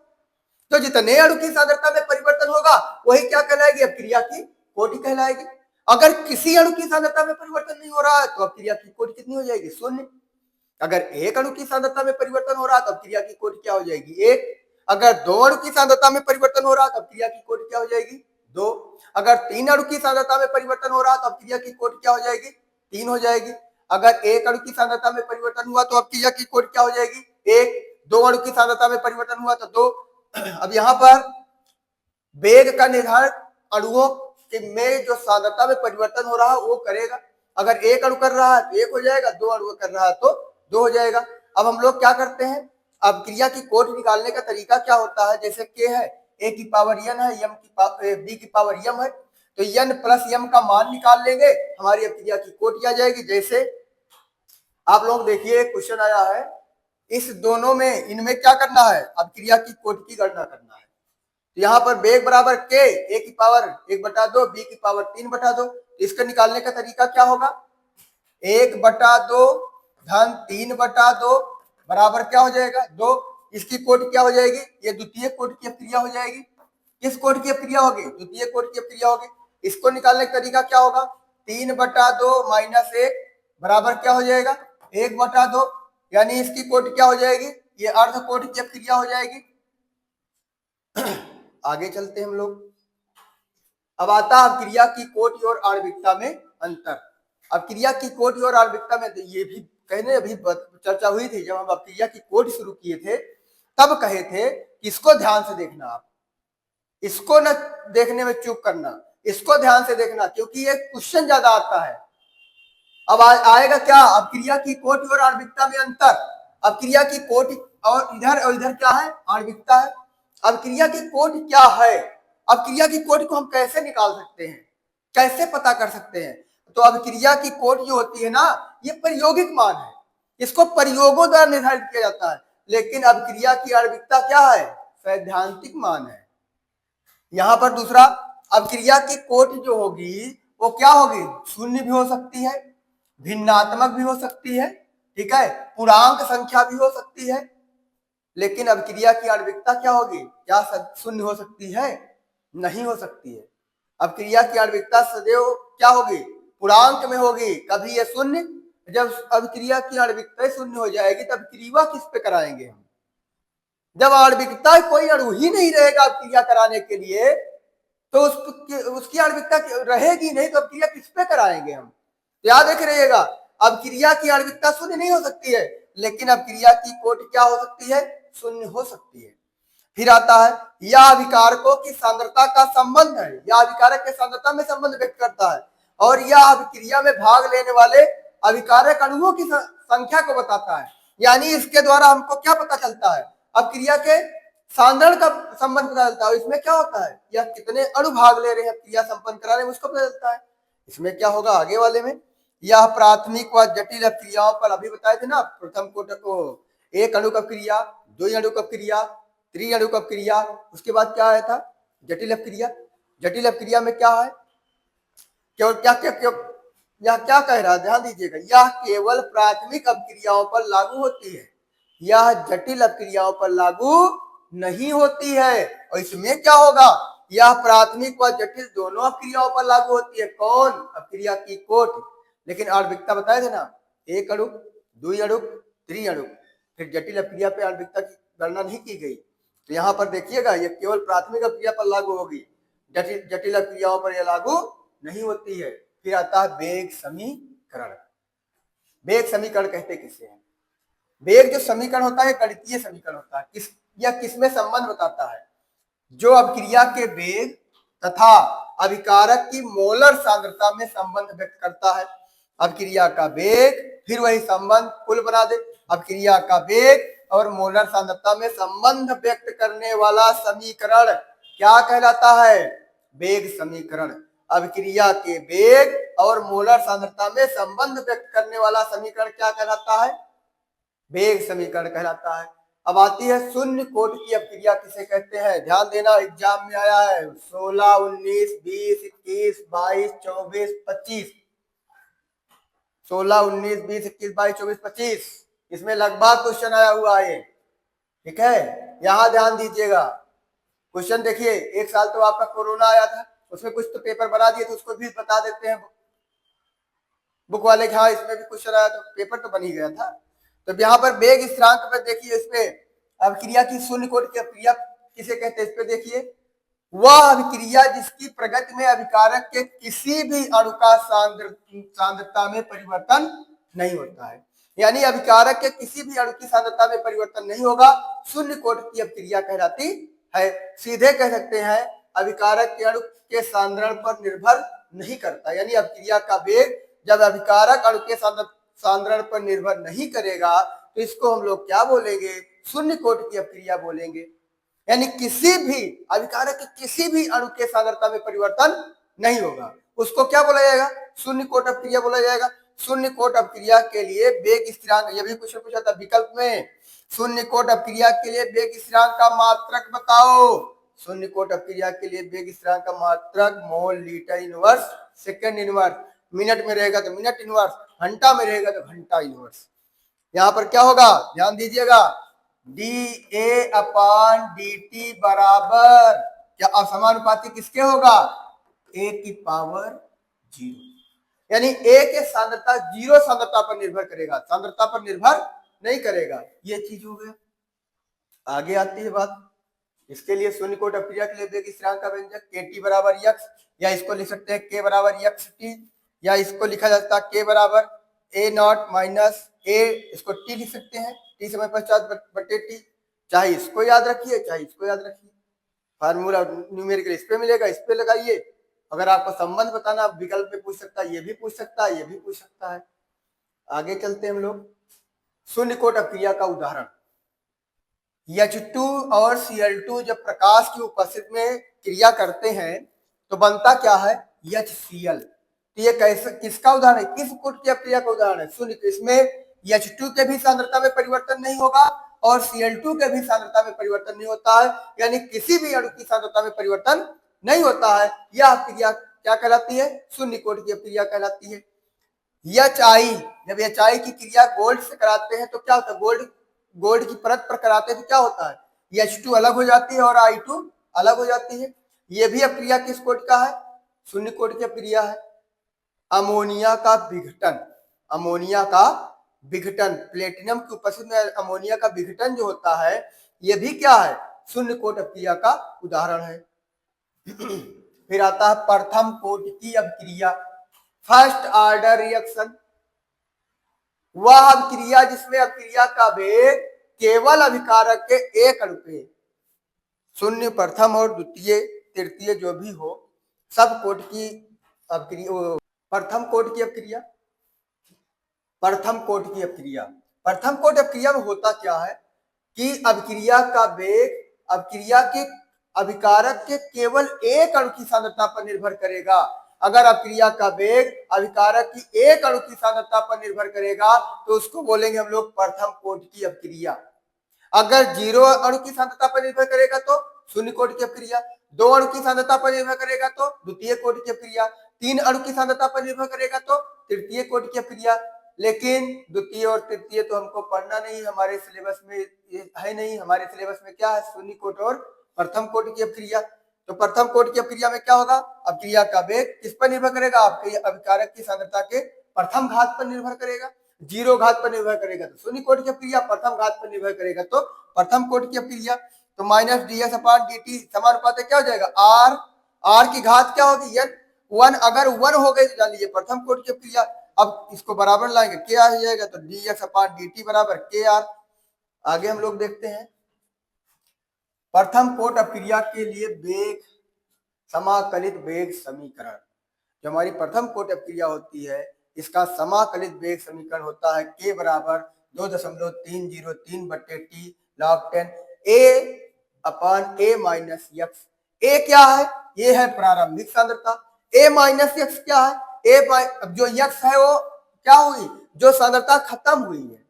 Speaker 1: तो जितने अणु की सांद्रता में परिवर्तन होगा वही क्या कहलाएगी, अभिक्रिया की कोटि कहलाएगी। अगर किसी अणु की सांद्रता में परिवर्तन नहीं हो रहा है तो अभिक्रिया की कोटि कितनी हो जाएगी, शून्य। अगर एक अणु की सांद्रता में परिवर्तन हो रहा तब क्रिया की कोटि क्या हो जाएगी? एक। अगर दो अणु की सांद्रता में परिवर्तन हो रहा तब क्रिया की कोटि क्या हो जाएगी? दो। अगर तीन अणु की सांद्रता में परिवर्तन हो रहा तब क्रिया की कोटि क्या हो जाएगी? तीन हो जाएगी। अगर एक अणु की सांद्रता में परिवर्तन हुआ तो अब क्रिया की कोटि क्या हो जाएगी? एक। दो अणु की सांद्रता में परिवर्तन हुआ तो दो। अब यहाँ पर वेग का निर्धारण अणुओं में जो सांद्रता में परिवर्तन हो रहा है वो करेगा। अगर एक अणु कर रहा है तो एक हो जाएगा, दो अणु कर रहा है तो दो हो जाएगा। अब हम लोग क्या करते हैं, अब क्रिया की कोटि निकालने का तरीका क्या होता है? जैसे के है ए की पावर n है, बी की पावर m है, तो n प्लस m का मान निकाल लेंगे, हमारी अब क्रिया की कोटि आ जाएगी। जैसे आप लोग देखिए क्वेश्चन आया है, इस दोनों में इनमें क्या करना है? अब क्रिया की कोटि की गणना करना है। तो यहाँ पर वेग बराबर के ए की पावर 1/2 बी की पावर 3/2। इसका निकालने का तरीका क्या होगा? 1/2 धन 3/2 बराबर क्या हो जाएगा? 2। इसकी कोटि क्या हो जाएगी? ये द्वितीय कोटि की अपक्रिया हो जाएगी। किस कोटि की अपक्रिया होगी? द्वितीय कोटि की अपक्रिया होगी। इसको निकालने का तरीका क्या होगा? 3/2 माइनस 1 बराबर क्या हो जाएगा? 1/2, यानी इसकी कोटि क्या हो जाएगी? ये अर्ध कोटि की अपक्रिया हो जाएगी। आगे चलते हम लोग। अब आता है क्रिया की कोटि और आणविकता में अंतर। अब क्रिया की कोटि और आणविकता में तो ये भी कहने अभी चर्चा हुई थी, जब हम क्रिया की कोटि शुरू किए थे तब कहे थे कि इसको ध्यान से देखना, आप इसको न देखने में चूक करना, इसको ध्यान से देखना, क्योंकि ये क्वेश्चन ज्यादा आता है। अब आएगा क्या? अब क्रिया की कोटि और आणविकता में अंतर। अब क्रिया की कोटि और इधर क्या है? आणविकता है। अब क्रिया की कोटि क्या है? अब क्रिया की कोटि को हम कैसे निकाल सकते हैं, कैसे पता कर सकते हैं? तो अब क्रिया की कोटि जो होती है ना, ये प्रायोगिक मान है, इसको प्रयोगों द्वारा निर्धारित किया जाता है। लेकिन अब क्रिया की आणविकता क्या है? सैद्धांतिक मान है। यहां पर दूसरा, अब क्रिया की कोटि जो होगी वो क्या होगी? शून्य भी हो सकती है, भिन्नात्मक भी हो सकती है, ठीक है, पूर्णांक संख्या भी हो सकती है। लेकिन अब क्रिया की आणविकता क्या होगी? क्या शून्य हो सकती है? नहीं हो सकती है। अब क्रिया की आणविकता सदैव क्या होगी? पूर्णांक में होगी, कभी ये शून्य। जब अब क्रिया की आणविकता शून्य हो जाएगी तब क्रिया किस पे कराएंगे हम? जब आणविकता कोई अणु ही नहीं रहेगा क्रिया कराने के लिए तो उसकी आणविकता रहेगी नहीं, तो अब क्रिया किस पे कराएंगे हम? याद रख रहिएगा, अब क्रिया की आणविकता शून्य नहीं हो सकती है, लेकिन अब क्रिया की कोटि क्या हो सकती है? शून्य हो सकती है। फिर आता है यह अभिकारकों की सांद्रता का संबंध है, यह अभिकारक के सांद्रता में संबंध व्यक्त करता है, और यह अभिक्रिया में भाग लेने वाले अभिकारक अणुओं की संख्या को बताता है। यानी इसके द्वारा हमको क्या पता चलता है? अब क्रिया के सांद्रण का संबंध पता चलता है। इसमें क्या होता है? यह कितने अणु भाग ले रहे हैं क्रिया संपन्न कराने में, उसको पता चलता है। इसमें क्या होगा आगे वाले में? यह प्राथमिक व जटिल क्रियाओं पर अभी बताए थे ना, प्रथम कोटक को एक अणु का क्रिया, दो अणु का क्रिया, त्रि अणु का क्रिया, उसके बाद क्या आया था? जटिल क्रिया। जटिल क्रिया में क्या है? केवल क्या क्या क्या यह क्या कह रहा है? ध्यान दीजिएगा, यह केवल प्राथमिक अपक्रियाओं पर लागू होती है, यह जटिल अपक्रियाओं पर लागू नहीं होती है। और इसमें क्या होगा? यह प्राथमिक व जटिल दोनों अपक्रियाओं पर लागू होती है। कौन? अपक्रिया की कोटि। लेकिन आणविकता बताए थे ना, एक अणु, दो अणु, त्रि अणु, फिर जटिल अपक्रिया पे आणविकता की गणना नहीं की गई। तो यहाँ पर देखिएगा, यह केवल प्राथमिक अपक्रिया पर लागू होगी, जटिल अपक्रियाओं पर यह लागू नहीं होती है। फिर आता है वेग समीकरण। वेग समीकरण कहते किसे हैं? वेग जो समीकरण होता है गणितीय समीकरण होता है। किसमें संबंध बताता है? जो अभिक्रिया के वेग तथा अभिकारक की मोलर सांद्रता में संबंध व्यक्त करता है। अभिक्रिया का वेग, फिर वही संबंध कुल बना दे, अभिक्रिया का वेग और मोलर सांद्रता में संबंध व्यक्त करने वाला समीकरण क्या कहलाता है? वेग समीकरण। अभिक्रिया के वेग और मोलर सांद्रता में संबंध व्यक्त करने वाला समीकरण क्या कहलाता है? वेग समीकरण कहलाता है। अब आती है शून्य कोटि की अपक्रिया किसे कहते हैं? ध्यान देना, एग्जाम में आया है 16, 19, 20, 21, 22, 24, 25, 16, 19, 20, 21, 22, 24, 25, इसमें लगभग क्वेश्चन आया हुआ है। ठीक है, यहां ध्यान दीजिएगा। क्वेश्चन देखिए, एक साल तो आपका कोरोना आया था, उसमें कुछ तो पेपर बना दिए, तो उसको भी बता देते हैं बुक वाले कि हाँ इसमें भी क्वेश्चन आया, तो पेपर तो बन ही गया था। तो यहाँ पर वेग स्थिरांक पर देखिए, इस पे अभिक्रिया की शून्य कोटि की अभिक्रिया किसे कहते हैं, इस पे देखिए, वह अभिक्रिया जिसकी प्रगति में अभिकारक के किसी भी अणु का सांद्रता में परिवर्तन नहीं होता है। यानी अभिकारक के किसी भी अणु की सांद्रता में परिवर्तन नहीं होगा, शून्य कोटि की अभिक्रिया कहलाती है। सीधे कह सकते हैं अभिकारक के अणु के सांद्रण पर निर्भर नहीं करता, यानी अभिक्रिया का वेग जब अभिकारक अणु के सांद्रण पर निर्भर नहीं करेगा तो इसको हम लोग क्या बोलेंगे, शून्य कोटि की अभिक्रिया बोलेंगे। यानी किसी भी अभिकारक के किसी भी अणु के सांद्रता में परिवर्तन नहीं होगा, उसको क्या बोला जाएगा, शून्य कोट अभिक्रिया बोला जाएगा। शून्य कोट अभिक्रिया के लिए वेग स्थिरांक, यह भी क्वेश्चन पूछा था विकल्प में, शून्य कोट अभिक्रिया के लिए वेग स्थिरांक का मात्रक बताओ। शून्य कोट अभिक्रिया के लिए वेग स्थिरांक का मात्रक mole litre inverse second inverse, minute में रहेगा तो मिनट इनवर्स, घंटा में रहेगा तो घंटा इनवर्स। यहां पर क्या होगा, ध्यान दीजिएगा, dA अपान dt बराबर क्या असमानुपाती किसके होगा, a की पावर 0, यानी a के सांद्रता 0 सांद्रता पर निर्भर करेगा, सांद्रता पर निर्भर नहीं करेगा। ये चीज हो गया। आगे आती है बात, इसके लिए शून्य कोट अभिक्रिया के लिए वेग स्थिरांक का व्यंजक kt बराबर x, या इसको लिख सकते हैं k बराबर xt, या इसको लिखा जा सकता है k बराबर a नॉट माइनस a, इसको t लिख सकते हैं, t समय पश्चात बटे t। चाहे इसको याद रखिए चाहे इसको याद रखिए, फार्मूला न्यूमेरिकल इस पे मिलेगा, इस पे लगाइए। अगर आपको संबंध बताना विकल्प में पूछ सकता है, ये भी पूछ सकता है, ये भी पूछ सकता है। आगे चलते हैं हम लोग, शून्य कोट अभिक्रिया का उदाहरण, H2 और Cl2 जब प्रकाश की उपस्थिति में क्रिया करते हैं तो बनता क्या है, HCl। तो ये कैसे, किसका उदाहरण है, किस कोट की अभिक्रिया का उदाहरण है, शून्य। इसमें H2 के भी सांद्रता में परिवर्तन नहीं होगा और Cl2 के भी सांद्रता में परिवर्तन नहीं होता है, यानी किसी भी अणु की सांद्रता में परिवर्तन नहीं होता है। यह अभिक्रिया क्या कहलाती है, शून्य कोट की अभिक्रिया कहलाती है। HI, जब HI की क्रिया गोल्ड से कराते हैं तो क्या होता है, गोल्ड की परत पर कराते हैं तो क्या होता है, H2 अलग हो जाती है और I2 अलग हो जाती है। ये भी अभिक्रिया किस कोट का है, शून्य कोट की अभिक्रिया है। अमोनिया का विघटन, अमोनिया का विघटन, प्लेटिनम की उपस्थिति में अमोनिया का विघटन जो होता है, यह भी क्या है, शून्य कोट अभिक्रिया का उदाहरण है। फिर आता है प्रथम कोट की अभिक्रिया, फर्स्ट ऑर्डर रिएक्शन, वह अभिक्रिया जिसमें अभिक्रिया का वेग केवल अभिकारक के एक अणु पे, शून्य प्रथम और द्वितीय तृतीय जो भी हो, सब कोट की अभिक्रिया, प्रथम कोट की अभिक्रिया, प्रथम कोट की अभिक्रिया, प्रथम कोट अभिक्रिया में होता क्या है कि अभिक्रिया का वेग अभिक्रिया के अभिकारक के केवल एक अणु की सांद्रता पर निर्भर करेगा। अगर अभिक्रिया का वेग अभिकारक की एक अणु की सांद्रता पर निर्भर करेगा तो उसको बोलेंगे हम लोग प्रथम कोट की अभिक्रिया। अगर 0 अणु की सांद्रता पर निर्भर करेगा तो शून्य कोट की अभिक्रिया, 2 अणु की सांद्रता पर निर्भर करेगा तो द्वितीय कोट की अभिक्रिया, 3 अणु की सांद्रता पर निर्भर करेगा तो तृतीय कोट की अभिक्रिया। लेकिन द्वितीय और तृतीय तो हमको पढ़ना नहीं, हमारे सिलेबस में है नहीं। हमारे सिलेबस में क्या है, शून्य कोट और प्रथम कोट की अभिक्रिया। तो प्रथम कोट की अभिक्रिया में क्या होगा, अभिक्रिया का वेग किस पर निर्भर करेगा, आपके अभिकारक की सांद्रता के प्रथम घात पर निर्भर करेगा। 0 घात पर निर्भर करेगा तो शून्य कोट की अभिक्रिया, प्रथम घात पर निर्भर करेगा तो प्रथम कोट की अभिक्रिया। तो माइनस ds अपान dt समानुपात क्या हो जाएगा, r की घात क्या होगी, n 1, अगर 1 हो गई तो जान लीजिए प्रथम कोट की अभिक्रिया। अब इसको बराबर लाएंगे, क्या आ जाएगा, तो dx अपान dt बराबर kr। आगे हम लोग देखते हैं प्रथम कोट अभिक्रिया के लिए वेग समाकलित वेग समीकरण। जो हमारी प्रथम कोट अभिक्रिया होती है इसका समाकलित वेग समीकरण होता है k बराबर 2.303 बटे t log 10 a upon a minus x। a क्या है, ये है प्रारंभिक सांद्रता, a माइनस x क्या है, अब जो x है वो क्या हुई, जो सांद्रता खत्म हुई है,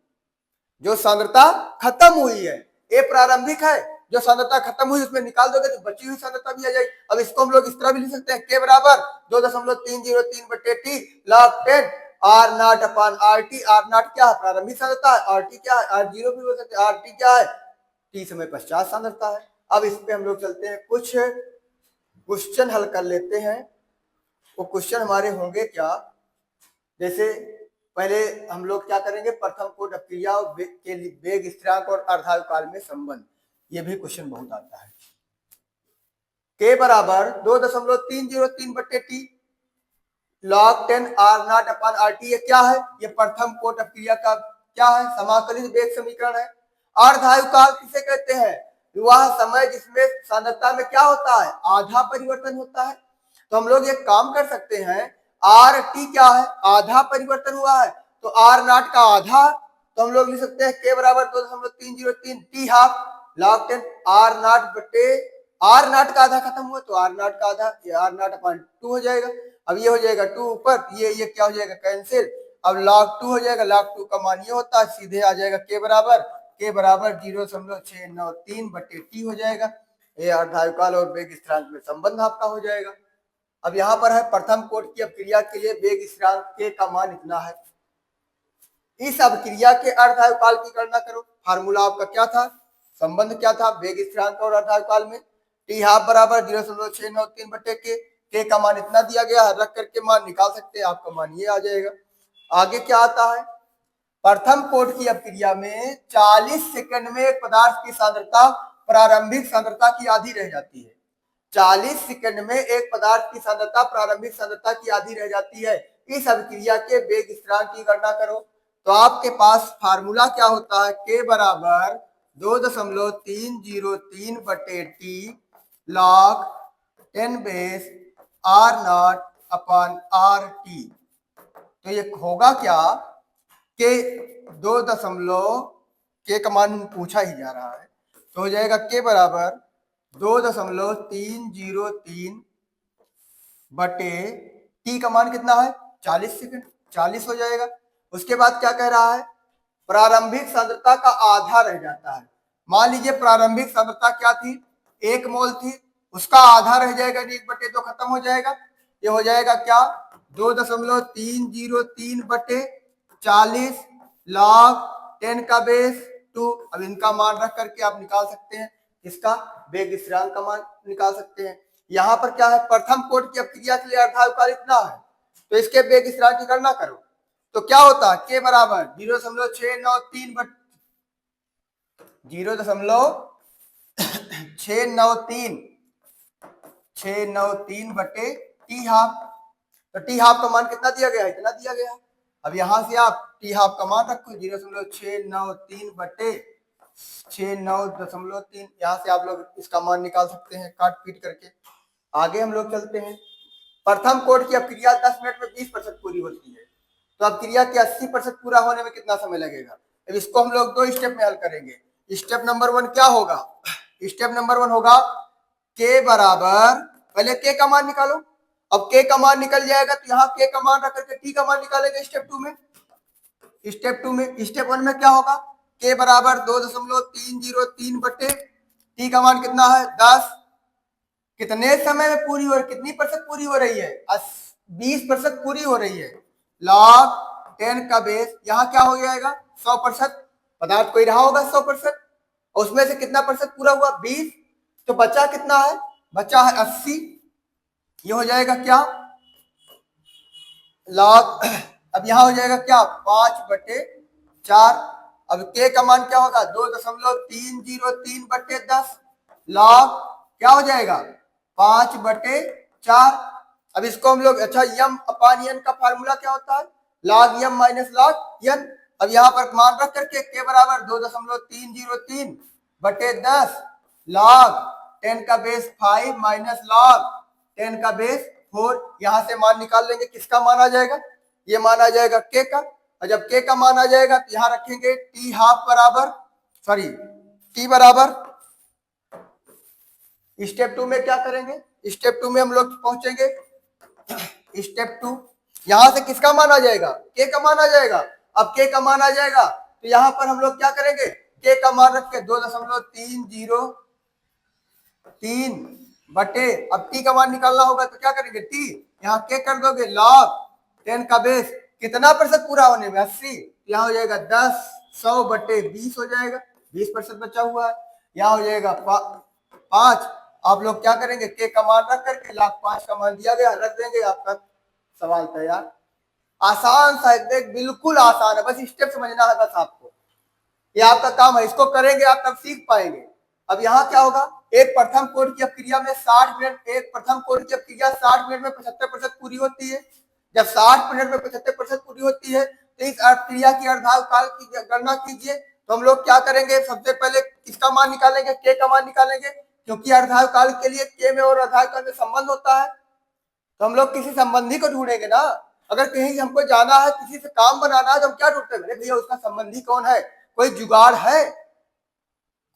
Speaker 1: जो सांद्रता खत्म हुई है। a प्रारंभिक है, जो सांद्रता खत्म हुई उसमें निकाल दोगे तो बची हुई सांद्रता भी आ जाएगी। अब इसको हम लोग इस तरह भी लिख सकते हैं, k बराबर 2.303 बटे t log 10 r not upon r t। r not क्या है, प्रारंभिक सांद्रता है, r t क्या है, r जीरो भी हो सकते हैं, r t क्या है, t समय पश्चात सांद्रता है। अब इस पे हम लोग चलते हैं, कुछ क्वेश्चन हल कर लेते हैं। वो क्वेश्चन हमारे होंगे क्या, जैसे पहले हम लोग क्या करेंगे, प्रथम कोट अपक्रिया और के वेग स्थिरांक और अर्धायु काल में संबंध, ये भी क्वेश्चन बहुत आता है। के बराबर 2.303 बटे T log 10 r not upon R T, ये क्या है, ये प्रथम कोट अपक्रिया का क्या है, समाकलित वेग समीकरण है। अर्धायु काल किसे कहते हैं, वह समय जिसमें सांद्रता में क्या होता है, आधा परिवर्तन होता है। तो हम लोग एक काम कर सकते हैं, आर टी क्या है, आधा परिवर्तन हुआ है, तो आर नॉट का आधा, तो हम लोग लिख सकते हैं के बराबर 2.303 T half log 10 R naught बटे, आर नॉट का आधा खत्म हुआ तो आर नॉट का आधा, ये आर नॉट अपॉन 2 हो जाएगा। अब ये हो जाएगा 2 ऊपर, ये क्या हो जाएगा, कैंसिल। अब log 2 हो जाएगा, log 2 का मान ये होता है, सीधे आ जाएगा के बराबर 0.693 बटे टी हो जाएगा। ये अर्धायु काल और वेग स्थिरांक में संबंध आपका हो जाएगा। अब यहाँ पर है प्रथम कोट की अपक्रिया के लिए वेग स्थिरांक के का मान इतना है। इस अपक्रिया के अर्धायु काल की गणना करो। फार्मूला आपका क्या था, संबंध क्या था, वेग स्थिरांक और अर्धायु काल में टी हाफ बराबर 0.693 बटे के का मान इतना दिया गया है, रख करके मान निकाल सकते हैं, आपका मान ये आ जाएगा। आगे क्या आता है, प्रथम कोट की अपक्रिया में 40 सेकंड में एक पदार्थ की सांद्रता प्रारंभिक सांद्रता की आधी रह जाती है। 40 सेकंड में एक पदार्थ की सांद्रता प्रारंभिक सांद्रता की आधी रह जाती है। इस अभिक्रिया के वेग स्थिरांक की गणना करो। तो आपके पास फार्मूला क्या होता है, के बराबर 2.303 बटे T log 10 base R naught upon R T. तो ये होगा क्या के 2 के का मान पूछा ही जा रहा है, तो हो जाएगा के बराबर 2.303 बटे टी का मान कितना है 40 सेकंड, 40 हो जाएगा। उसके बाद क्या कह रहा है, प्रारंभिक सांद्रता का आधा रह जाता है। मान लीजिए प्रारंभिक सांद्रता क्या थी, 1 मोल थी, उसका आधा रह जाएगा, 1/2 खत्म हो जाएगा। ये हो जाएगा क्या 2.303 बटे 40 log 10 का बेस 2। अब इनका मान रख करके आप निकाल सकते हैं, इसका वेग स्थिरांक का मान निकाल सकते हैं। यहाँ पर क्या है, प्रथम कोट की अपक्रिया के लिए अर्धायु काल इतना है, तो इसके वेग स्थिरांक की गणना करो। तो क्या होता है, के बराबर 0.693 0.693 बटे टी हाफ। तो टी हाफ का मान कितना दिया गया है, इतना दिया गया। अब यहां से आप टी हाफ का मान रखो 0.693 बटे 69.3, यहाँ से आप लोग इसका मान निकाल सकते हैं काट पीट करके। आगे हम लोग चलते हैं। प्रथम कोट की अपक्रिया 10 मिनट में 20% पूरी होती है, तो अपक्रिया के 80% पूरा होने में कितना समय लगेगा। अब इसको हम लोग 2 स्टेप में हल करेंगे। स्टेप नंबर 1 क्या होगा, स्टेप नंबर 1 होगा के बराबर, पहले के का मान निकालो। अब के का मान निकल जाएगा तो यहाँ के का मान रख करके टी का मान निकालेंगे स्टेप 2 में। स्टेप 1 में क्या होगा, के बराबर 2.303 बटे टी का मान कितना है 10, कितने समय में पूरी हो, कितनी प्रतिशत पूरी हो रही है, 20% पूरी हो रही है। log 10 का बेस यहाँ क्या हो जाएगा 100%, पदार्थ कोई रहा होगा 100%, उसमें से कितना प्रतिशत पूरा हुआ 20, तो बचा कितना है, बचा है 80। ये हो जाएगा क्या log, अब यहाँ हो जाएगा क्या 5/4। अब के का मान क्या होगा 2.303 बटे 10 log क्या हो जाएगा 5/4। अब इसको हम लोग, अच्छा यम अपान यन का फार्मूला क्या होता है, log यम माइनस log यन। अब यहाँ पर मान रख करके के बराबर 2.303 बटे 10 log 10 का बेस 5 माइनस log 10 का बेस 4। यहाँ से मान निकाल लेंगे, किसका मान आ जाएगा, ये मान आ जाएगा के का। और जब के का मान आ जाएगा तो यहाँ रखेंगे टी हाफ बराबर, सॉरी टी बराबर, स्टेप 2 में क्या करेंगे, स्टेप 2 में हम लोग पहुंचेंगे। स्टेप 2 यहां से किसका मान आ जाएगा, के का मान आ जाएगा। अब के का मान आ जाएगा तो यहाँ पर हम लोग क्या करेंगे, के का मान रख के 2.303 बटे, अब टी का मान निकालना होगा तो क्या करेंगे, टी यहाँ के कर दोगे, log 10 का बेस कितना प्रतिशत पूरा होने में 80, यहाँ हो जाएगा 10 100 बटे 20 हो जाएगा, 20% बचा हुआ है। यहाँ हो जाएगा 5। आप लोग क्या करेंगे, के का मान रख करके log 5 का मान दिया गया रख देंगे, आपका सवाल तैयार। आसान सा एकदम बिल्कुल आसान है, बस स्टेप समझना है बस आपको। ये आपका काम है, इसको करेंगे आप तब सीख पाएंगे। अब यहाँ क्या होगा, एक प्रथम कोड की अपक्रिया में 60 मिनट, एक प्रथम कोड की अपक्रिया 60 मिनट में 75% पूरी होती है। जब 60 मिनट में 75% पूरी होती है तो इस अपक्रिया की अर्धाकाल की गणना कीजिए। तो हम लोग क्या करेंगे, सबसे पहले किसका मान निकालेंगे, के का मान निकालेंगे, क्योंकि अर्धाकाल के लिए के में और अर्धाकाल में संबंध होता है। तो हम लोग किसी संबंधी को ढूंढेंगे ना। अगर कहीं हमको जाना है, किसी से काम बनाना है, तो हम क्या ढूंढते हैं, भैया उसका संबंधी कौन है, कोई जुगाड़ है,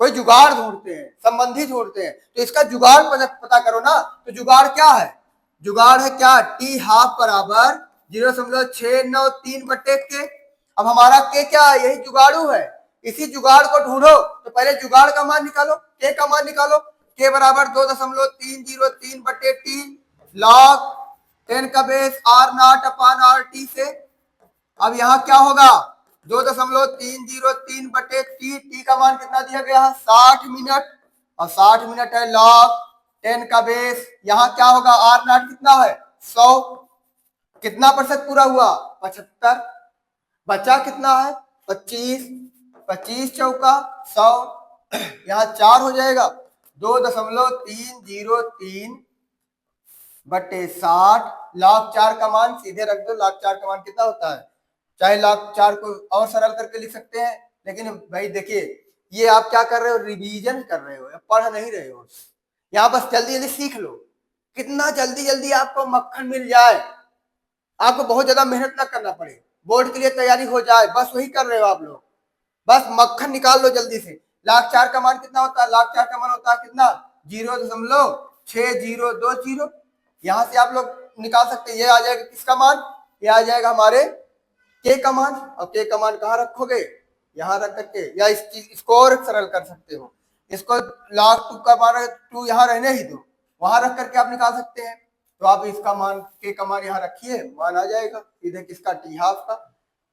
Speaker 1: कोई जुगाड़ ढूंढते हैं, संबंधी ढूंढते हैं। तो इसका जुगाड़ पता करो ना। तो जुगाड़ क्या है, जुगाड़ है क्या, टी हाफ बराबर 0.693 बटे के। अब हमारा के क्या है, यही जुगाड़ू है। इसी जुगाड़ को ढूंढो, तो पहले जुगाड़ का मान निकालो, के का मान निकालो। के बराबर 2.303 बटे टी लॉग 10 का बेस R0 अपान RT से। अब यहाँ क्या होगा, 2.303 बटे टी का मान कितना दिया गया है, 60 मिनट, और 60 मिनट है लॉग 10 का बेस। यहाँ क्या होगा, R0 कितना है 100, कितना प्रतिशत पूरा हुआ 75, बचा कितना है 25, 25 चौका 100, यहाँ 4 हो जाएगा, 2.303 बटे 60 log 4 का मान सीधे रख दो। log 4 का मान कितना होता है, चाहे log 4 को और सरल करके लिख सकते हैं, लेकिन भाई देखिए ये आप क्या कर रहे हो, रिवीजन कर रहे हो, पढ़ नहीं रहे हो। यहाँ बस जल्दी जल्दी सीख लो, कितना जल्दी जल्दी आपको मक्खन मिल जाए, आपको बहुत ज्यादा मेहनत ना करना पड़े, बोर्ड के लिए तैयारी हो जाए, बस वही कर रहे हो आप लोग। बस मक्खन निकाल लो जल्दी से। log 4 का मान कितना होता है, log 4 का मान होता है कितना, 0.6020। यहां से आप लोग निकाल सकते हैं, ये आ जाएगा किसका मान, ये आ जाएगा हमारे के का मान। और के का मान कहाँ रखोगे, यहाँ रख करके, या इसको और सरल कर सकते हो, इसको log 2 का मान 2 यहाँ रहने ही दो, वहां रख करके आप निकाल सकते हैं। तो आप इसका मान, के का मान यहाँ रखिए, मान आ जाएगा सीधे किसका, टी हाफ का।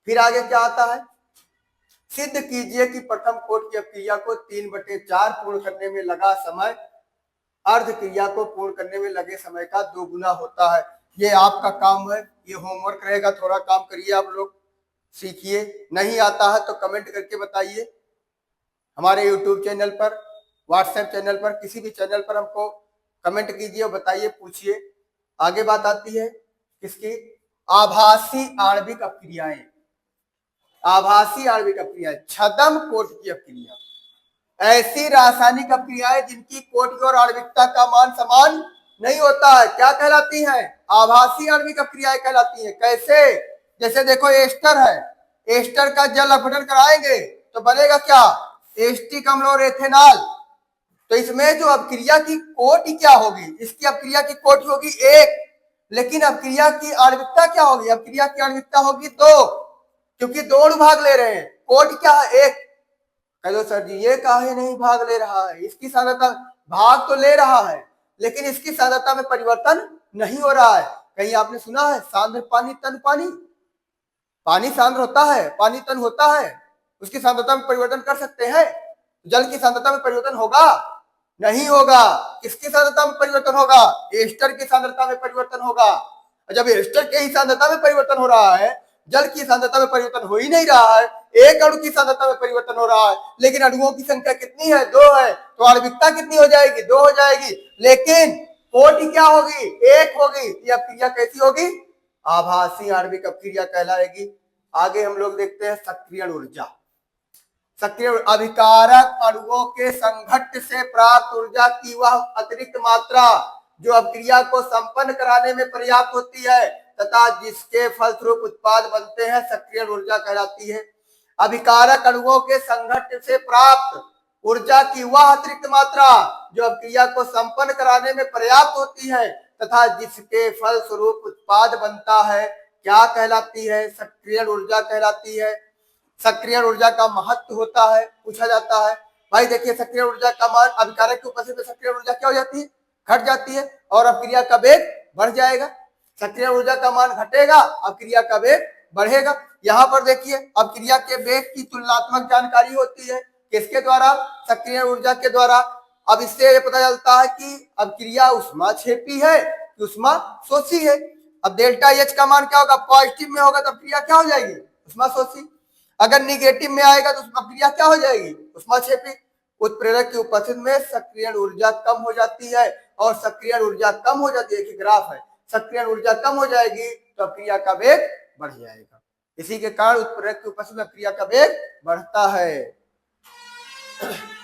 Speaker 1: फिर आगे क्या आता है, सिद्ध कीजिए कि प्रथम कोट की अपक्रिया को 3/4 पूर्ण करने में लगा समय अर्ध क्रिया को पूर्ण करने में लगे समय का 2 गुना होता है। ये आपका काम है, ये होमवर्क रहेगा, थोड़ा काम करिए आप लोग, सीखिए। नहीं आता है तो कमेंट करके बताइए, हमारे यूट्यूब चैनल पर, व्हाट्सएप चैनल पर, किसी भी चैनल पर हमको कमेंट कीजिए और बताइए, पूछिए। आगे बात आती है किसकी, आभासी आणविक अपक्रियाएं। आभासी आणविक अपक्रियाएं, छद्म कोट की अपक्रिया, ऐसी रासायनिक अपक्रियाएं जिनकी कोटि और आणविकता का मान समान नहीं होता है, क्या कहलाती हैं, आभासी आणविक अपक्रियाएं कहलाती हैं। कैसे, जैसे देखो एस्टर है, एस्टर का जल अपघटन कराएंगे तो बनेगा क्या, एस्टिक अम्ल और एथेनॉल। तो इसमें जो अपक्रिया की कोटि क्या होगी, इसकी अपक्रिया की कोटि होगी 1, लेकिन अपक्रिया की आणविकता क्या होगी, अपक्रिया की आणविकता होगी 2, क्योंकि 2 अणु भाग ले रहे हैं, कोटि क्या है 1। कह दो सर जी ये काहे नहीं भाग ले रहा है, इसकी सांद्रता, भाग तो ले रहा है लेकिन इसकी सांद्रता में परिवर्तन नहीं हो रहा है। कहीं आपने सुना है सांद्र पानी तन पानी, पानी सांद्र होता है, पानी तन होता है, उसकी सांद्रता में परिवर्तन कर सकते हैं, जल की सांद्रता में परिवर्तन होगा, नहीं होगा। किसकी सांद्रता में परिवर्तन होगा, एस्टर की सांद्रता में परिवर्तन होगा। जब एस्टर के ही सांद्रता में परिवर्तन हो रहा है, जल की सांद्रता में परिवर्तन हो ही नहीं रहा है, एक अणु की सांद्रता में परिवर्तन हो रहा है, लेकिन अणुओं की संख्या कितनी है, 2 है, तो आणविकता कितनी हो जाएगी, 2 हो जाएगी, लेकिन कोटि क्या होगी, 1 होगी। ये अपक्रिया कैसी होगी, आभासी आणविक अपक्रिया कहलाएगी। आगे हम लोग देखते हैं सक्रियण ऊर्जा। सक्रिय अभिकारक अणुओं के संघट्ट से प्राप्त ऊर्जा की वह अतिरिक्त मात्रा जो अपक्रिया को संपन्न कराने में पर्याप्त होती है तथा जिसके फलस्वरूप उत्पाद बनते हैं, सक्रियण ऊर्जा कहलाती है। अभिकारक अणुओं के संघट्ट से प्राप्त ऊर्जा की वह अतिरिक्त मात्रा जो अपक्रिया को संपन्न कराने में पर्याप्त होती है तथा जिसके फलस्वरूप उत्पाद बनता है, क्या कहलाती है, सक्रियण ऊर्जा कहलाती है। सक्रियण ऊर्जा का महत्व होता है, पूछा जाता है। भाई देखिए सक्रियण ऊर्जा का मान, अभिकारक की उपस्थिति में सक्रियण ऊर्जा क्या हो जाती है, घट जाती है, और अपक्रिया का वेग बढ़ जाएगा। सक्रिय ऊर्जा का मान घटेगा, अपक्रिया का वेग बढ़ेगा। यहाँ पर देखिए अपक्रिया के वेग की तुलनात्मक जानकारी होती है, किसके द्वारा, सक्रिय ऊर्जा के द्वारा। अब इससे ये पता चलता है कि अपक्रिया उष्माक्षेपी है कि उष्मा शोषी है। अब डेल्टा एच का मान क्या होगा, पॉजिटिव में होगा तो क्रिया क्या हो जाएगी, ऊष्माशोषी। अगर निगेटिव में आएगा तो उसमें क्रिया क्या हो जाएगी, ऊष्माक्षेपी। उत्प्रेरक की उपस्थिति में सक्रियण ऊर्जा कम हो जाती है, और सक्रियण ऊर्जा कम हो जाती है, ग्राफ है, सक्रियण ऊर्जा कम हो जाएगी तो क्रिया का वेग बढ़ जाएगा। इसी के कारण उत्प्रेरक की उपस्थिति में क्रिया का वेग बढ़ता है।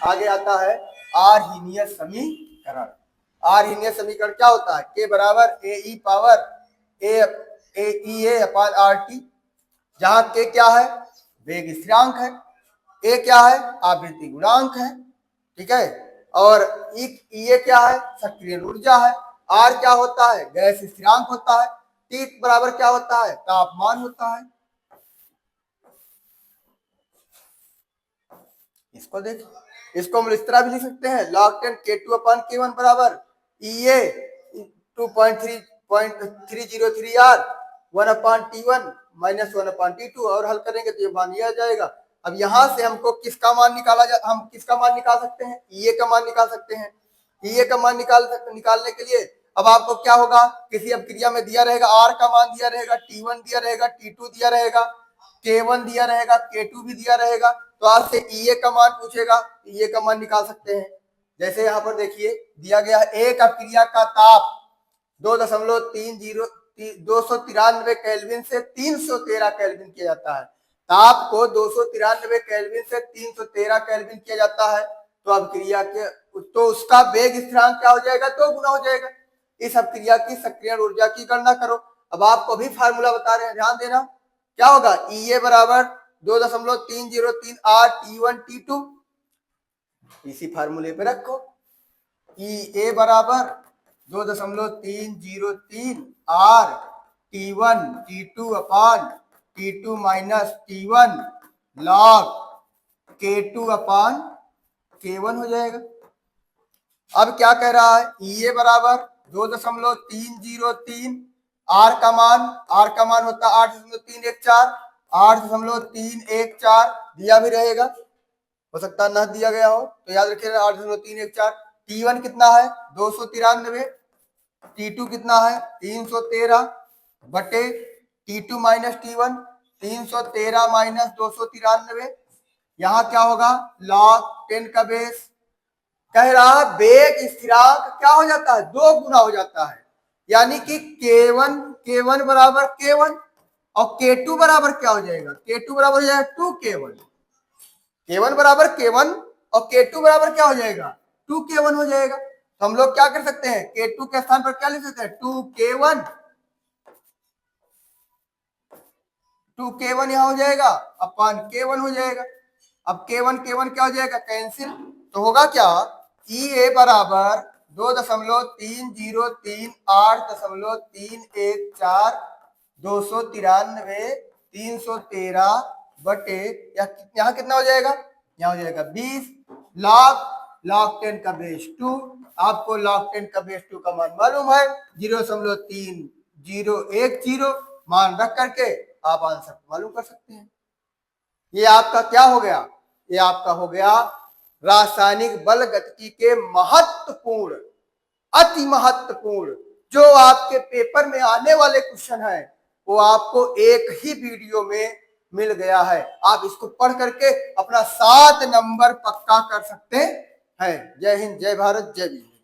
Speaker 1: आगे आता है आर्हीनीय समीकरण। आर्हीनीय समीकरण क्या होता है, के बराबर ए ई पावर ए अपान आर टी, जहां के क्या है, वेग स्थिरांक है, ए क्या है, आवृत्ति गुणांक है, ठीक है, और ई क्या है, सक्रिय ऊर्जा है, आर क्या होता है, गैस स्थिरांक होता है, टी बराबर क्या होता है, तापमान होता है। इसको देखिए, इसको हम इस तरह भी लिख सकते हैं, log 10 K2 अपान K1 बराबर EA 2.303 R 1 अपान T1 माइनस 1 अपान T2, और हल करेंगे तो ये मान आ जाएगा। अब यहां से हमको किसका मान हम किसका मान निकाल सकते हैं, EA का मान निकाल सकते हैं। EA का मान निकालने के लिए अब आपको क्या होगा, किसी अब क्रिया में दिया रहेगा, R का मान दिया रहेगा, T1 दिया रहेगा, T2 दिया रहेगा, K1 दिया रहेगा, K2 भी दिया रहेगा, तो आपसे EA का मान पूछेगा, EA का मान निकाल सकते हैं। जैसे यहाँ पर देखिए दिया गया है, एक अभिक्रिया का ताप 293 केल्विन से 313 केल्विन किया जाता है। ताप को 293 केल्विन से 313 केल्विन किया जाता है, तो अभिक्रिया के तो उसका वेग स्थिरांक क्या हो जाएगा, 2 गुना हो जाएगा। इस अभिक्रिया की सक्रियण ऊर्जा की गणना करो। अब आपको भी फार्मूला बता रहे हैं, ध्यान देना, क्या होगा, EA बराबर 2.303 R T1 T2, इसी फार्मूले पे रखो। EA बराबर 2.303 R T1 T2 अपान T2 minus T1 log K2 अपान K1 हो जाएगा। अब क्या कह रहा है, EA बराबर 2.303 R का मान होता है 8.314 दिया भी रहेगा, हो सकता है न दिया गया हो तो याद रखिएगा 8.314। T1 कितना है 293, T2 कितना है 313 बटे T2 माइनस T1 313 माइनस 293, यहाँ क्या होगा, log 10 का बेस। कह रहा वेग स्थिरांक क्या हो जाता है, 2 गुना हो जाता है, यानी कि K1 बराबर K1 और K2 बराबर क्या हो जाएगा, K2 बराबर हो जाएगा 2K1, K1 बराबर K1 और K2 बराबर क्या हो जाएगा, 2K1 हो जाएगा। तो हम लोग क्या कर सकते हैं, K2 के स्थान पर क्या लिख सकते हैं, 2K1 यहाँ हो जाएगा अपान K1 हो जाएगा। अब K1 क्या हो जाएगा, कैंसिल, तो होगा क्या, EA बराबर 2.303 8.314 293 313 बटे यहाँ कितना हो जाएगा, यहाँ हो जाएगा 20 log 10 का बेस 2। आपको log 10 का बेस 2 का मान मालूम है, 0.3010 मान रख करके आप आंसर मालूम कर सकते हैं। ये आपका क्या हो गया, ये आपका हो गया रासायनिक बल गतिकी के महत्वपूर्ण, अति महत्वपूर्ण, जो आपके पेपर में आने वाले क्वेश्चन है, वो आपको एक ही वीडियो में मिल गया है। आप इसको पढ़ करके अपना 7 नंबर पक्का कर सकते हैं। जय हिंद, जय भारत, जय भीम।